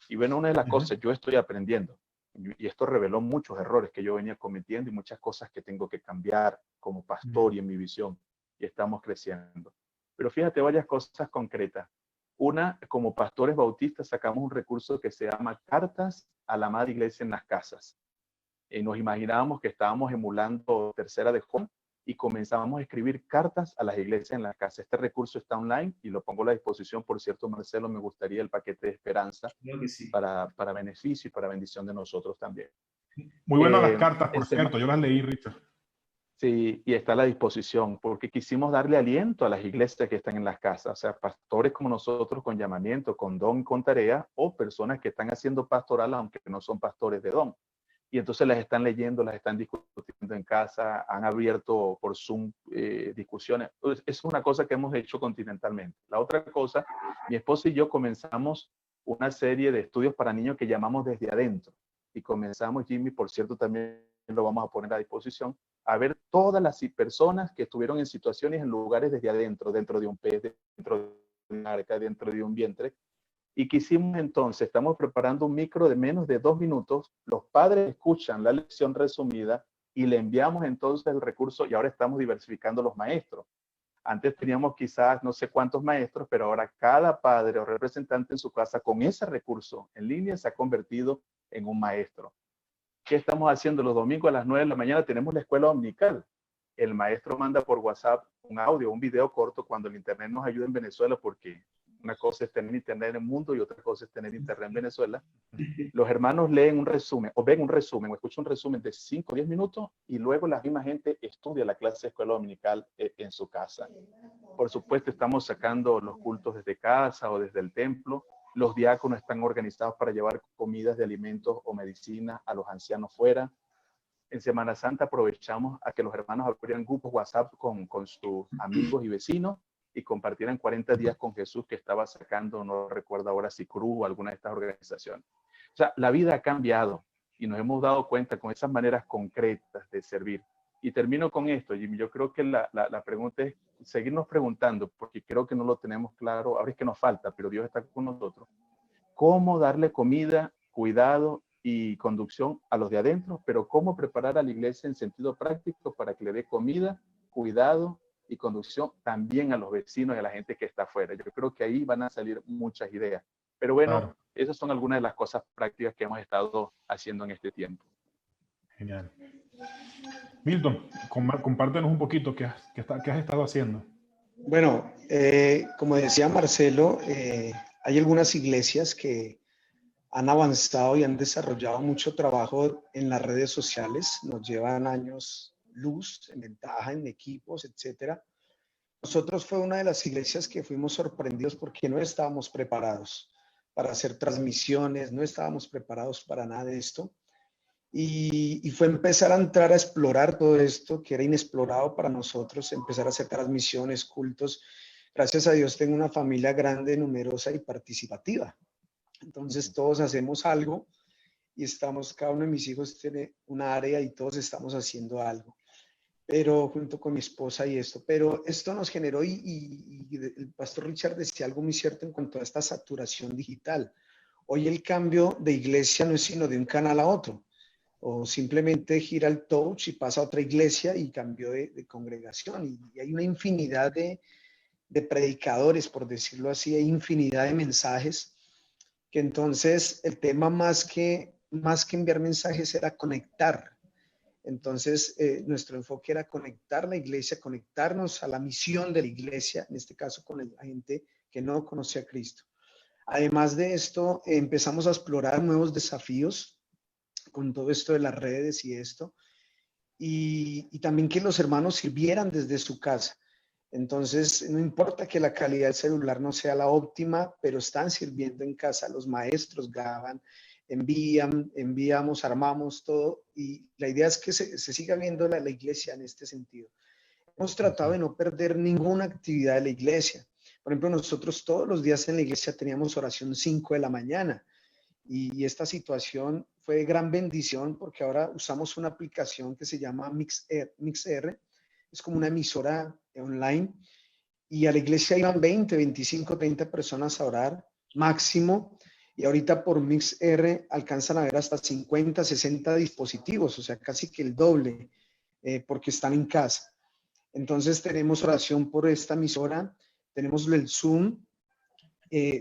Y bueno, una de las Ujú. cosas, yo estoy aprendiendo. y esto reveló muchos errores que yo venía cometiendo y muchas cosas que tengo que cambiar como pastor y en mi visión, y estamos creciendo. Pero fíjate, varias cosas concretas. Una, como pastores bautistas sacamos un recurso que se llama Cartas a la Amada Iglesia en las Casas. Nos imaginábamos que estábamos emulando Tercera de Juan y comenzábamos a escribir cartas a las iglesias en la casa. Este recurso está online y lo pongo a la disposición. Por cierto, Marcelo, me gustaría el paquete de esperanza Sí. para beneficio y para bendición de nosotros también. Muy buenas las cartas, por cierto. Yo las leí, Richard. Sí, y está a la disposición, porque quisimos darle aliento a las iglesias que están en las casas, o sea, pastores como nosotros con llamamiento, con don y con tarea, o personas que están haciendo pastoral aunque no son pastores de don. Y entonces las están leyendo, las están discutiendo en casa, han abierto por Zoom discusiones. Entonces, es una cosa que hemos hecho continentalmente. La otra cosa, mi esposa y yo comenzamos una serie de estudios para niños que llamamos Desde Adentro. Y comenzamos, Jimmy, por cierto, también lo vamos a poner a disposición, a ver todas las personas que estuvieron en situaciones en lugares desde adentro, dentro de un pez, dentro de una arca, dentro de un vientre. Y quisimos entonces, estamos preparando un micro de menos de 2 minutos, los padres escuchan la lección resumida y le enviamos entonces el recurso y ahora estamos diversificando los maestros. Antes teníamos quizás no sé cuántos maestros, pero ahora cada padre o representante en su casa con ese recurso en línea se ha convertido en un maestro. ¿Qué estamos haciendo? Los domingos a las 9 de la mañana tenemos la escuela dominical. El maestro manda por WhatsApp un audio, un video corto cuando el internet nos ayuda en Venezuela, porque una cosa es tener internet en el mundo y otra cosa es tener internet en Venezuela. Los hermanos leen un resumen, o ven un resumen, o escuchan un resumen de 5 o 10 minutos, y luego la misma gente estudia la clase de escuela dominical en su casa. Por supuesto, estamos sacando los cultos desde casa o desde el templo. Los diáconos están organizados para llevar comidas de alimentos o medicinas a los ancianos fuera. En Semana Santa aprovechamos a que los hermanos abrieran grupos WhatsApp con sus amigos y vecinos y compartieran 40 días con Jesús, que estaba sacando, no recuerdo ahora si CRU o alguna de estas organizaciones. O sea, la vida ha cambiado y nos hemos dado cuenta con esas maneras concretas de servir. Y termino con esto, Jimmy. Yo creo que la pregunta es seguirnos preguntando, porque creo que no lo tenemos claro. Ahora es que nos falta, pero Dios está con nosotros. ¿Cómo darle comida, cuidado y conducción a los de adentro? Pero ¿cómo preparar a la iglesia en sentido práctico para que le dé comida, cuidado y conducción también a los vecinos y a la gente que está afuera? Yo creo que ahí van a salir muchas ideas. Pero bueno, claro, esas son algunas de las cosas prácticas que hemos estado haciendo en este tiempo. Genial. Milton, compártenos un poquito qué has estado haciendo. Bueno, como decía Marcelo, hay algunas iglesias que han avanzado y han desarrollado mucho trabajo en las redes sociales, nos llevan años luz, en ventaja, en equipos, etcétera. Nosotros fue una de las iglesias que fuimos sorprendidos porque no estábamos preparados para hacer transmisiones, no estábamos preparados para nada de esto. Y fue empezar a entrar a explorar todo esto que era inexplorado para nosotros, empezar a hacer transmisiones, cultos. Gracias a Dios tengo una familia grande, numerosa y participativa. Entonces todos hacemos algo y cada uno de mis hijos tiene una área y todos estamos haciendo algo. Pero junto con mi esposa y esto. Pero esto nos generó y el pastor Richard decía algo muy cierto en cuanto a esta saturación digital. Hoy el cambio de iglesia no es sino de un canal a otro. O simplemente gira el touch y pasa a otra iglesia y cambió de congregación. Y hay una infinidad de predicadores, por decirlo así, hay infinidad de mensajes, que entonces el tema más que enviar mensajes era conectar. Entonces nuestro enfoque era conectar la iglesia, conectarnos a la misión de la iglesia, en este caso con la gente que no conocía a Cristo. Además de esto, empezamos a explorar nuevos desafíos con todo esto de las redes y esto, y también que los hermanos sirvieran desde su casa. Entonces, no importa que la calidad del celular no sea la óptima, pero están sirviendo en casa, los maestros graban, enviamos, armamos todo, y la idea es que se siga viendo la iglesia en este sentido. Hemos tratado de no perder ninguna actividad de la iglesia. Por ejemplo, nosotros todos los días en la iglesia teníamos oración 5 de la mañana, y esta situación fue de gran bendición porque ahora usamos una aplicación que se llama MixR, es como una emisora online, y a la iglesia iban 20, 25, 30 personas a orar máximo, Y ahorita por MixR alcanzan a ver hasta 50, 60 dispositivos, o sea, casi que el doble, porque están en casa. Entonces tenemos oración por esta emisora, tenemos el Zoom,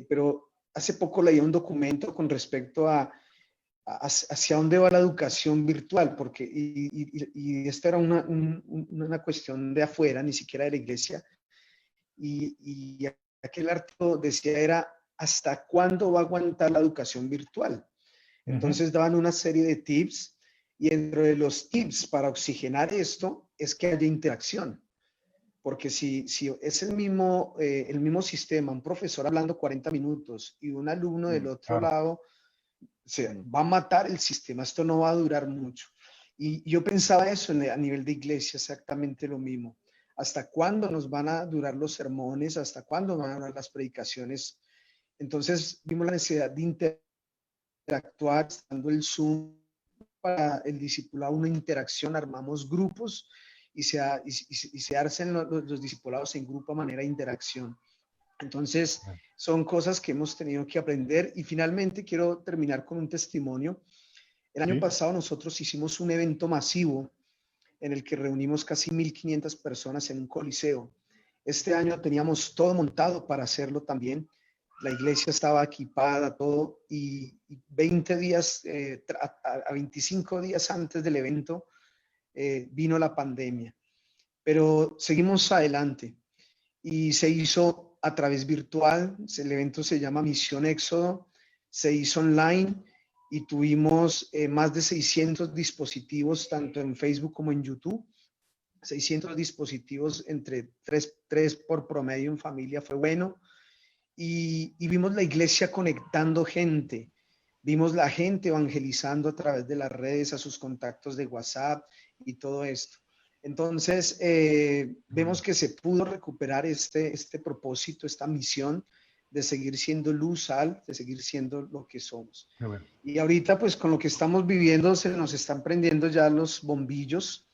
pero hace poco leí un documento con respecto a hacia dónde va la educación virtual, porque y esta era una cuestión de afuera, ni siquiera de la iglesia, y aquel artículo decía era hasta cuándo va a aguantar la educación virtual. Entonces daban una serie de tips, y dentro de los tips para oxigenar esto es que haya interacción. Porque si es el mismo sistema, un profesor hablando 40 minutos y un alumno del otro lado, se va a matar el sistema, esto no va a durar mucho. Y yo pensaba eso a nivel de iglesia, exactamente lo mismo. ¿Hasta cuándo nos van a durar los sermones? ¿Hasta cuándo van a durar las predicaciones? Entonces vimos la necesidad de interactuar, estando el Zoom para el discipulado, una interacción, armamos grupos y se hacen los discipulados en grupo a manera de interacción. Entonces, son cosas que hemos tenido que aprender. Y finalmente quiero terminar con un testimonio. El año pasado nosotros hicimos un evento masivo en el que reunimos casi 1,500 personas en un coliseo. Este año teníamos todo montado para hacerlo también. La iglesia estaba equipada, todo, y 20 días, a 25 días antes del evento, vino la pandemia. Pero seguimos adelante y se hizo a través virtual. El evento se llama Misión Éxodo, se hizo online y tuvimos más de 600 dispositivos, tanto en Facebook como en YouTube. 600 dispositivos entre 3 por promedio en familia, fue bueno. Y vimos la iglesia conectando gente, vimos la gente evangelizando a través de las redes, a sus contactos de WhatsApp y todo esto. Entonces, vemos que se pudo recuperar este propósito, esta misión de seguir siendo luz, sal, de seguir siendo lo que somos. Bueno. Y ahorita, pues, con lo que estamos viviendo, se nos están prendiendo ya los bombillos.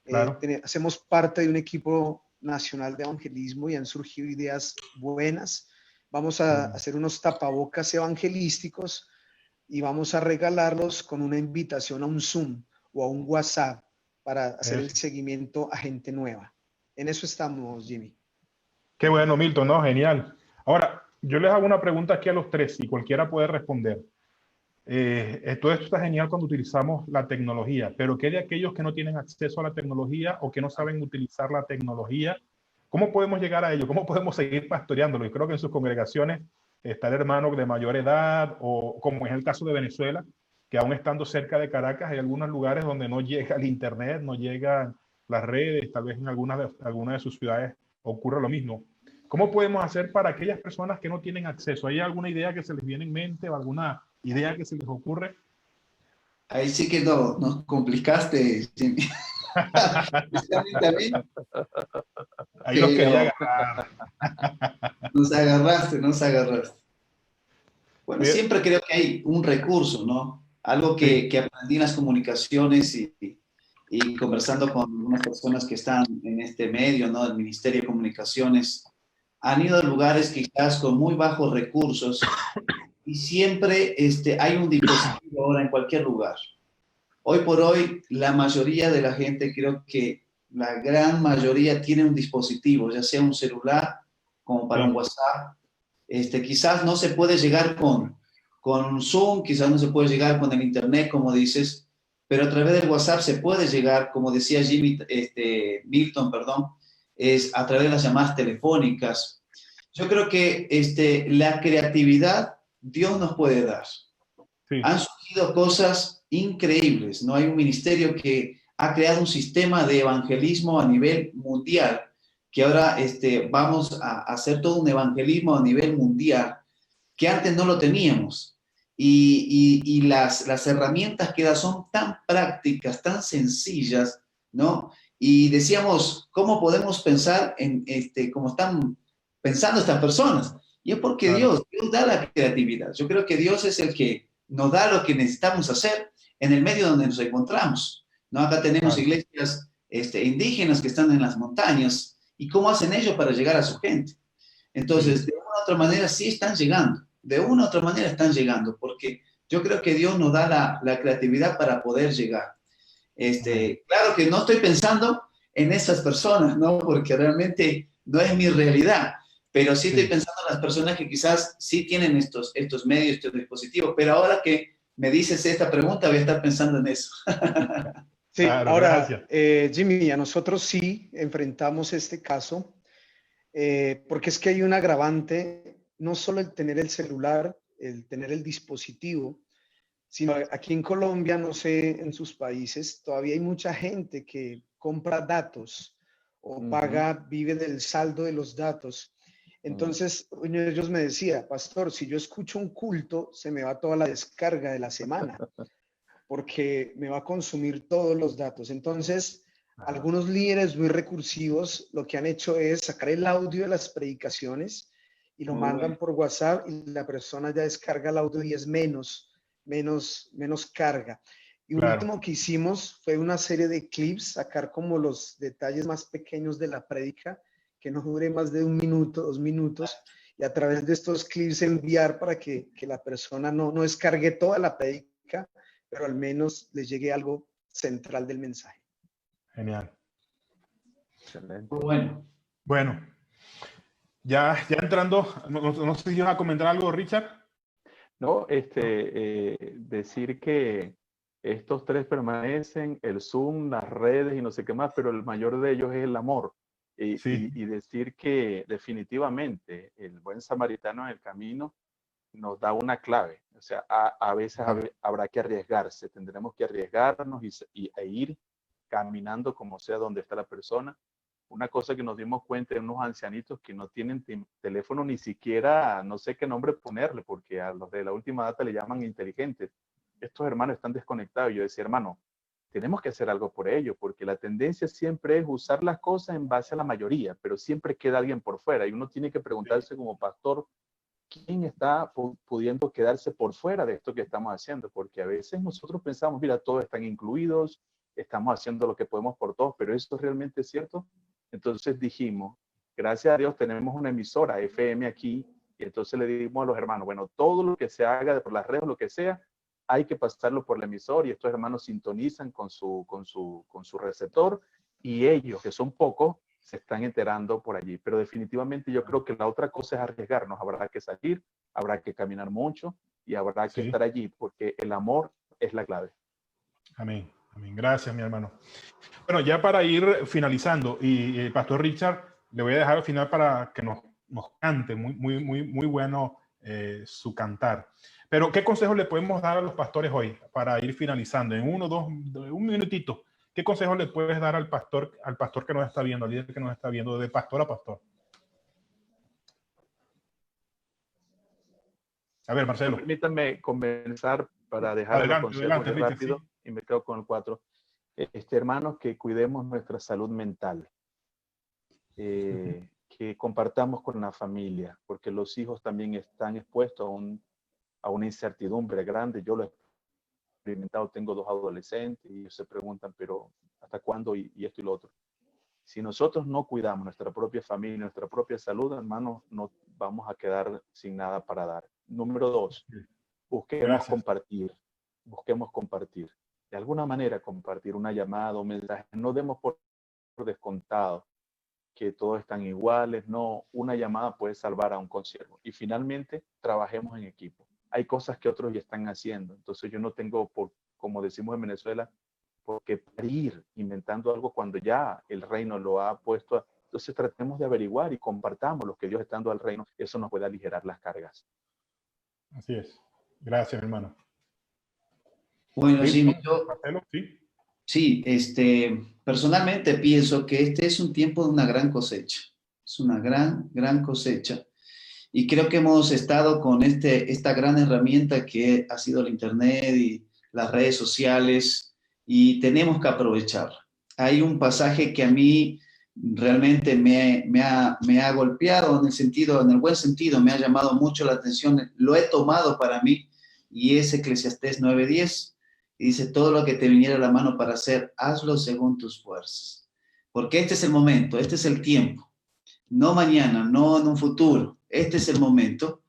Claro. Hacemos parte de un equipo nacional de evangelismo y han surgido ideas buenas. Vamos a hacer unos tapabocas evangelísticos y vamos a regalarlos con una invitación a un Zoom o a un WhatsApp para hacer el seguimiento a gente nueva. En eso estamos, Jimmy. Qué bueno, Milton, ¿no? Genial. Ahora, yo les hago una pregunta aquí a los tres y cualquiera puede responder. Todo esto está genial cuando utilizamos la tecnología, pero ¿qué de aquellos que no tienen acceso a la tecnología o que no saben utilizar la tecnología? ¿Cómo podemos llegar a ello? ¿Cómo podemos seguir pastoreándolo? Y creo que en sus congregaciones está el hermano de mayor edad, o como es el caso de Venezuela, que aún estando cerca de Caracas hay algunos lugares donde no llega el internet, no llegan las redes, tal vez en algunas de sus ciudades ocurre lo mismo. ¿Cómo podemos hacer para aquellas personas que no tienen acceso? ¿Hay alguna idea que se les viene en mente o alguna idea que se les ocurre? Ahí sí que nos complicaste, Jimmy. Ahí los quería agarrar. Nos agarraste. Bueno, siempre creo que hay un recurso, ¿no? Algo que aprendí en las comunicaciones y conversando con unas personas que están en este medio, ¿no? El Ministerio de Comunicaciones, han ido a lugares quizás con muy bajos recursos y siempre hay un dispositivo ahora en cualquier lugar. Hoy por hoy, la mayoría de la gente, creo que la gran mayoría tiene un dispositivo, ya sea un celular, como para un WhatsApp. Quizás no se puede llegar con un Zoom, quizás no se puede llegar con el Internet, como dices, pero a través del WhatsApp se puede llegar, como decía Milton, es a través de las llamadas telefónicas. Yo creo que la creatividad Dios nos puede dar. Sí. Han surgido cosas increíbles, ¿no? Hay un ministerio que ha creado un sistema de evangelismo a nivel mundial, que ahora vamos a hacer todo un evangelismo a nivel mundial, que antes no lo teníamos. Y las herramientas que da son tan prácticas, tan sencillas, ¿no? Y decíamos, ¿cómo podemos pensar en cómo están pensando estas personas? Y es porque claro. Dios da la creatividad. Yo creo que Dios es el que nos da lo que necesitamos hacer en el medio donde nos encontramos, ¿no? Acá tenemos iglesias indígenas que están en las montañas. ¿Y cómo hacen ellos para llegar a su gente? Entonces, de una u otra manera, sí están llegando. de una u otra manera están llegando, porque yo creo que Dios nos da la creatividad para poder llegar. Claro que no estoy pensando en esas personas, ¿no? Porque realmente no es mi realidad, pero sí estoy pensando en las personas que quizás sí tienen estos medios, estos dispositivos, pero ahora que me dices esta pregunta, voy a estar pensando en eso. Sí, Claro, ahora, gracias. Jimmy, a nosotros sí enfrentamos este caso, porque es que hay un agravante, no solo el tener el celular, el tener el dispositivo, sino aquí en Colombia, no sé, en sus países, todavía hay mucha gente que compra datos o paga, vive del saldo de los datos. Entonces, uno de ellos me decía, pastor, si yo escucho un culto, se me va toda la descarga de la semana, porque me va a consumir todos los datos. Entonces, algunos líderes muy recursivos lo que han hecho es sacar el audio de las predicaciones y lo Muy mandan bueno. por WhatsApp y la persona ya descarga el audio y es menos carga. Y un Claro, último que hicimos fue una serie de clips, sacar como los detalles más pequeños de la prédica, que no dure más de 1 minuto, 2 minutos, y a través de estos clips enviar para que la persona no descargue toda la prédica, pero al menos le llegue algo central del mensaje. genial. Excelente. Muy bueno. Bueno, ya entrando, no sé si ibas a comentar algo, Richard. No, decir que estos tres permanecen, el Zoom, las redes y no sé qué más, pero el mayor de ellos es el amor. Sí, Y decir que definitivamente el buen samaritano en el camino nos da una clave. O sea, a veces habrá que arriesgarse, tendremos que arriesgarnos e ir caminando como sea donde está la persona. Una cosa que nos dimos cuenta de unos ancianitos que no tienen teléfono ni siquiera, no sé qué nombre ponerle, porque a los de la última data le llaman inteligentes. Estos hermanos están desconectados. Y yo decía, hermano, tenemos que hacer algo por ello, porque la tendencia siempre es usar las cosas en base a la mayoría, pero siempre queda alguien por fuera y uno tiene que preguntarse como pastor, ¿quién está pudiendo quedarse por fuera de esto que estamos haciendo? Porque a veces nosotros pensamos, mira, todos están incluidos, estamos haciendo lo que podemos por todos, pero ¿esto realmente es cierto? Entonces dijimos, gracias a Dios tenemos una emisora FM aquí, y entonces le dimos a los hermanos, bueno, todo lo que se haga por las redes o lo que sea, hay que pasarlo por la emisora, y estos hermanos sintonizan con su receptor, y ellos, que son pocos, se están enterando por allí. Pero definitivamente yo creo que la otra cosa es arriesgarnos. Habrá que salir, habrá que caminar mucho y habrá que sí. estar allí porque el amor es la clave. Amén. Amén. Gracias, mi hermano. Bueno, ya para ir finalizando, y Pastor Richard, le voy a dejar al final para que nos cante, muy bueno su cantar. Pero, ¿qué consejos le podemos dar a los pastores hoy para ir finalizando? En un minutito, ¿qué consejos le puedes dar al pastor que nos está viendo, al líder que nos está viendo, de pastor a pastor? A ver, Marcelo. Permítanme comenzar para dejar los consejos Adelante, Richard, rápido sí. y me quedo con el 4. Hermanos, que cuidemos nuestra salud mental. Que compartamos con la familia, porque los hijos también están expuestos a una incertidumbre grande. Yo lo he experimentado, tengo 2 adolescentes y ellos se preguntan, pero ¿hasta cuándo? Y esto y lo otro. Si nosotros no cuidamos nuestra propia familia, nuestra propia salud, hermanos, no vamos a quedar sin nada para dar. Número 2, busquemos compartir. De alguna manera compartir una llamada, un mensaje. No demos por descontado que todos están iguales. No, una llamada puede salvar a un consiervo. Y finalmente, trabajemos en equipo. Hay cosas que otros ya están haciendo. Entonces yo no tengo, como decimos en Venezuela, por qué ir inventando algo cuando ya el reino lo ha puesto. Entonces tratemos de averiguar y compartamos lo que Dios está dando al reino. Eso nos puede aligerar las cargas. Así es. Gracias, hermano. Bueno, Jimmy, Marcelo, sí. sí, personalmente pienso que este es un tiempo de una gran cosecha. Es una gran cosecha. Y creo que hemos estado con esta gran herramienta que ha sido el Internet y las redes sociales y tenemos que aprovecharla. Hay un pasaje que a mí realmente me ha golpeado en el buen sentido, me ha llamado mucho la atención, lo he tomado para mí y es Eclesiastés 9:10. Y dice, todo lo que te viniera a la mano para hacer, hazlo según tus fuerzas. Porque este es el momento, este es el tiempo. No mañana, no en un futuro. Este es el momento.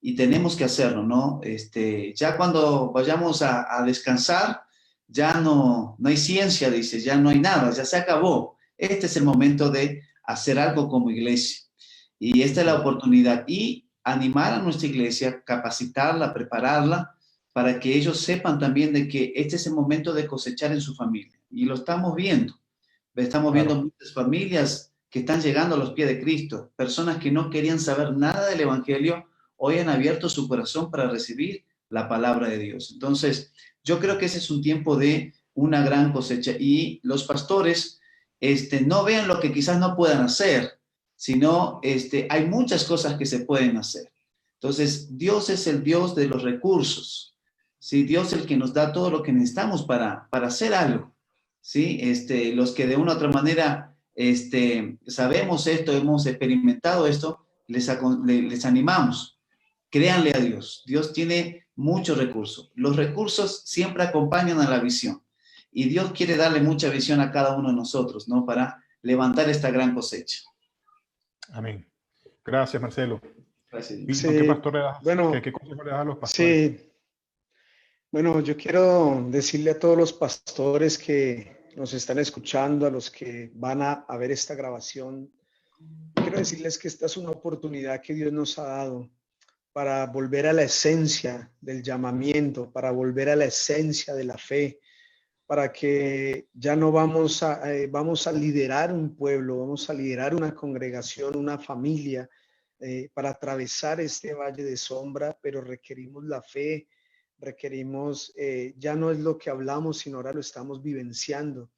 y tenemos que hacerlo, ¿no? Ya cuando vayamos a descansar, ya no hay ciencia, dice, ya no hay nada, ya se acabó. Este es el momento de hacer algo como iglesia. Y esta es la oportunidad. Y animar a nuestra iglesia, capacitarla, prepararla, para que ellos sepan también de que este es el momento de cosechar en su familia. Y lo estamos viendo. Estamos viendo muchas familias que están llegando a los pies de Cristo. Personas que no querían saber nada del Evangelio, hoy han abierto su corazón para recibir la palabra de Dios. Entonces, yo creo que ese es un tiempo de una gran cosecha. Y los pastores no vean lo que quizás no puedan hacer, sino hay muchas cosas que se pueden hacer. Entonces, Dios es el Dios de los recursos. ¿Sí? Dios es el que nos da todo lo que necesitamos para hacer algo. ¿Sí? Los que de una u otra manera sabemos esto, hemos experimentado esto, les animamos. Créanle a Dios. Dios tiene muchos recursos. Los recursos siempre acompañan a la visión. Y Dios quiere darle mucha visión a cada uno de nosotros, ¿no? Para levantar esta gran cosecha. Amén. Gracias, Marcelo. Gracias. Milton, ¿qué pastor le das? Bueno, ¿Qué consejo le das a los pastores? Sí. Bueno, yo quiero decirle a todos los pastores que nos están escuchando, a los que van a ver esta grabación, quiero decirles que esta es una oportunidad que Dios nos ha dado para volver a la esencia del llamamiento, para volver a la esencia de la fe, para que ya no vamos a liderar un pueblo, vamos a liderar una congregación, una familia, para atravesar este valle de sombra, pero requerimos la fe, requerimos, ya no es lo que hablamos, sino ahora lo estamos vivenciando.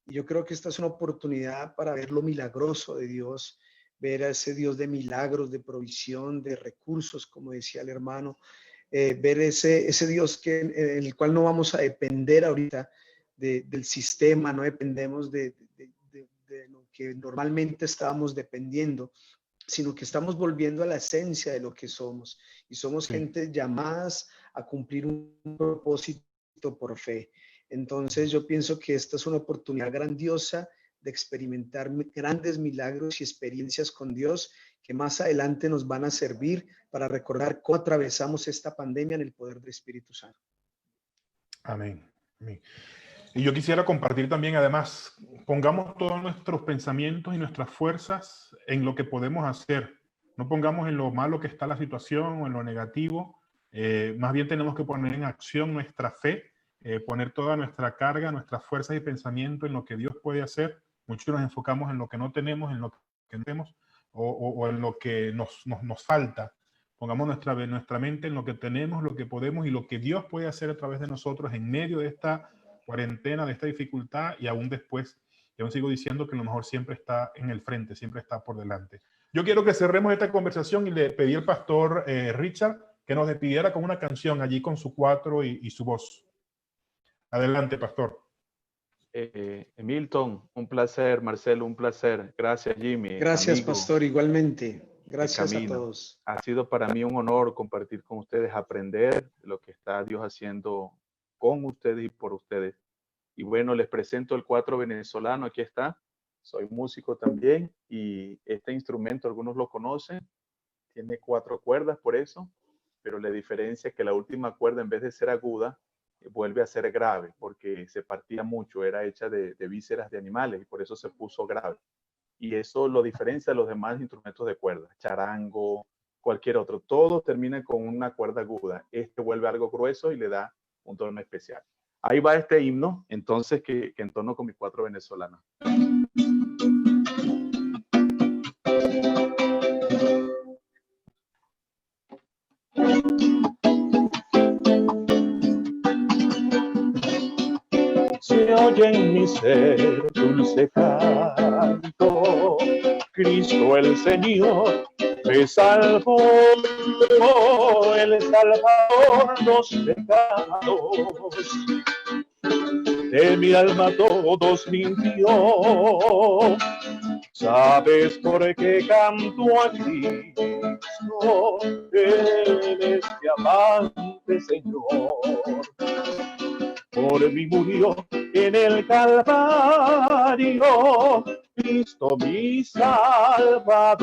Y yo creo que esta es una oportunidad para ver lo milagroso de Dios, ver a ese Dios de milagros, de provisión, de recursos, como decía el hermano, ver ese Dios en el cual no vamos a depender ahorita del sistema, no dependemos de lo que normalmente estábamos dependiendo, sino que estamos volviendo a la esencia de lo que somos. Y somos gente llamadas a cumplir un propósito por fe. Entonces yo pienso que esta es una oportunidad grandiosa de experimentar grandes milagros y experiencias con Dios que más adelante nos van a servir para recordar cómo atravesamos esta pandemia en el poder del Espíritu Santo. Amén. Amén. Y yo quisiera compartir también, además, pongamos todos nuestros pensamientos y nuestras fuerzas en lo que podemos hacer. No pongamos en lo malo que está la situación o en lo negativo. Más bien tenemos que poner en acción nuestra fe, poner toda nuestra carga, nuestras fuerzas y pensamientos en lo que Dios puede hacer. Muchos nos enfocamos en lo que no tenemos, en lo que no tenemos o en lo que nos falta. Pongamos nuestra mente en lo que tenemos, lo que podemos y lo que Dios puede hacer a través de nosotros en medio de esta cuarentena, de esta dificultad, y aún después. Y aún sigo diciendo que lo mejor siempre está en el frente, siempre está por delante. Yo quiero que cerremos esta conversación y le pedí al pastor Richard que nos despidiera con una canción allí con su cuatro y su voz. Adelante, pastor. Milton, un placer. Marcelo, un placer. Gracias, Jimmy. Gracias, amigo, pastor, igualmente. Gracias a todos. Ha sido para mí un honor compartir con ustedes, aprender lo que está Dios haciendo con ustedes y por ustedes. Y bueno, les presento el cuatro venezolano. Aquí está. Soy músico también y este instrumento, algunos lo conocen, tiene 4 cuerdas por eso, pero la diferencia es que la última cuerda, en vez de ser aguda, vuelve a ser grave porque se partía mucho, era hecha de vísceras de animales y por eso se puso grave. Y eso lo diferencia de los demás instrumentos de cuerda, charango, cualquier otro. Todo termina con una cuerda aguda. Este vuelve algo grueso y le da un tono especial. Ahí va este himno, entonces, que entono con mi cuatro venezolanos. Se oye en mi ser dulce canto, Cristo el Señor me salvó, el Salvador los pecados de mi alma todos limpió. ¿Sabes por qué canto a Cristo, en este amante Señor? Por mí murió en el Calvario, Cristo mi Salvador.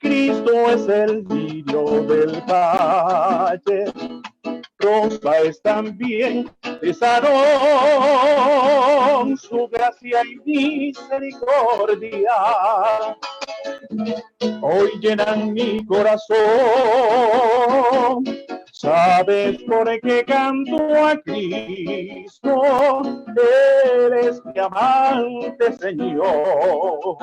Cristo es el lirio del valle, rosa es también de Sarón, su gracia y misericordia hoy llenan mi corazón. ¿Sabes por qué canto a Cristo? Él es mi amante Señor.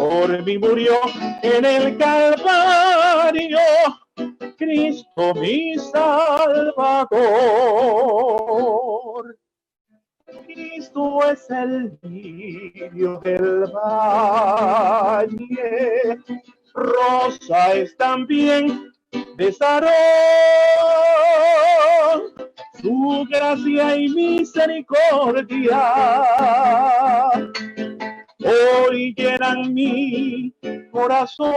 Por mí murió en el Calvario, Cristo mi Salvador. Cristo es el lirio del valle, rosa es también de Sarón, su gracia y misericordia hoy llenan mi corazón.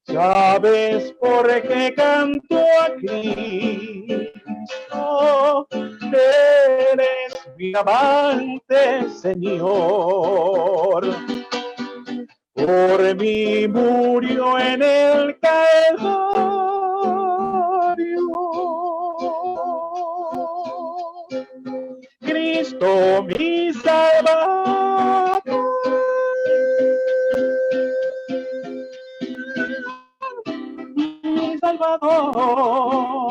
¿Sabes por qué canto a Cristo? Eres mi amante Señor. Por mí murió en el Calvario. Cristo mi Salvador. Mi Salvador.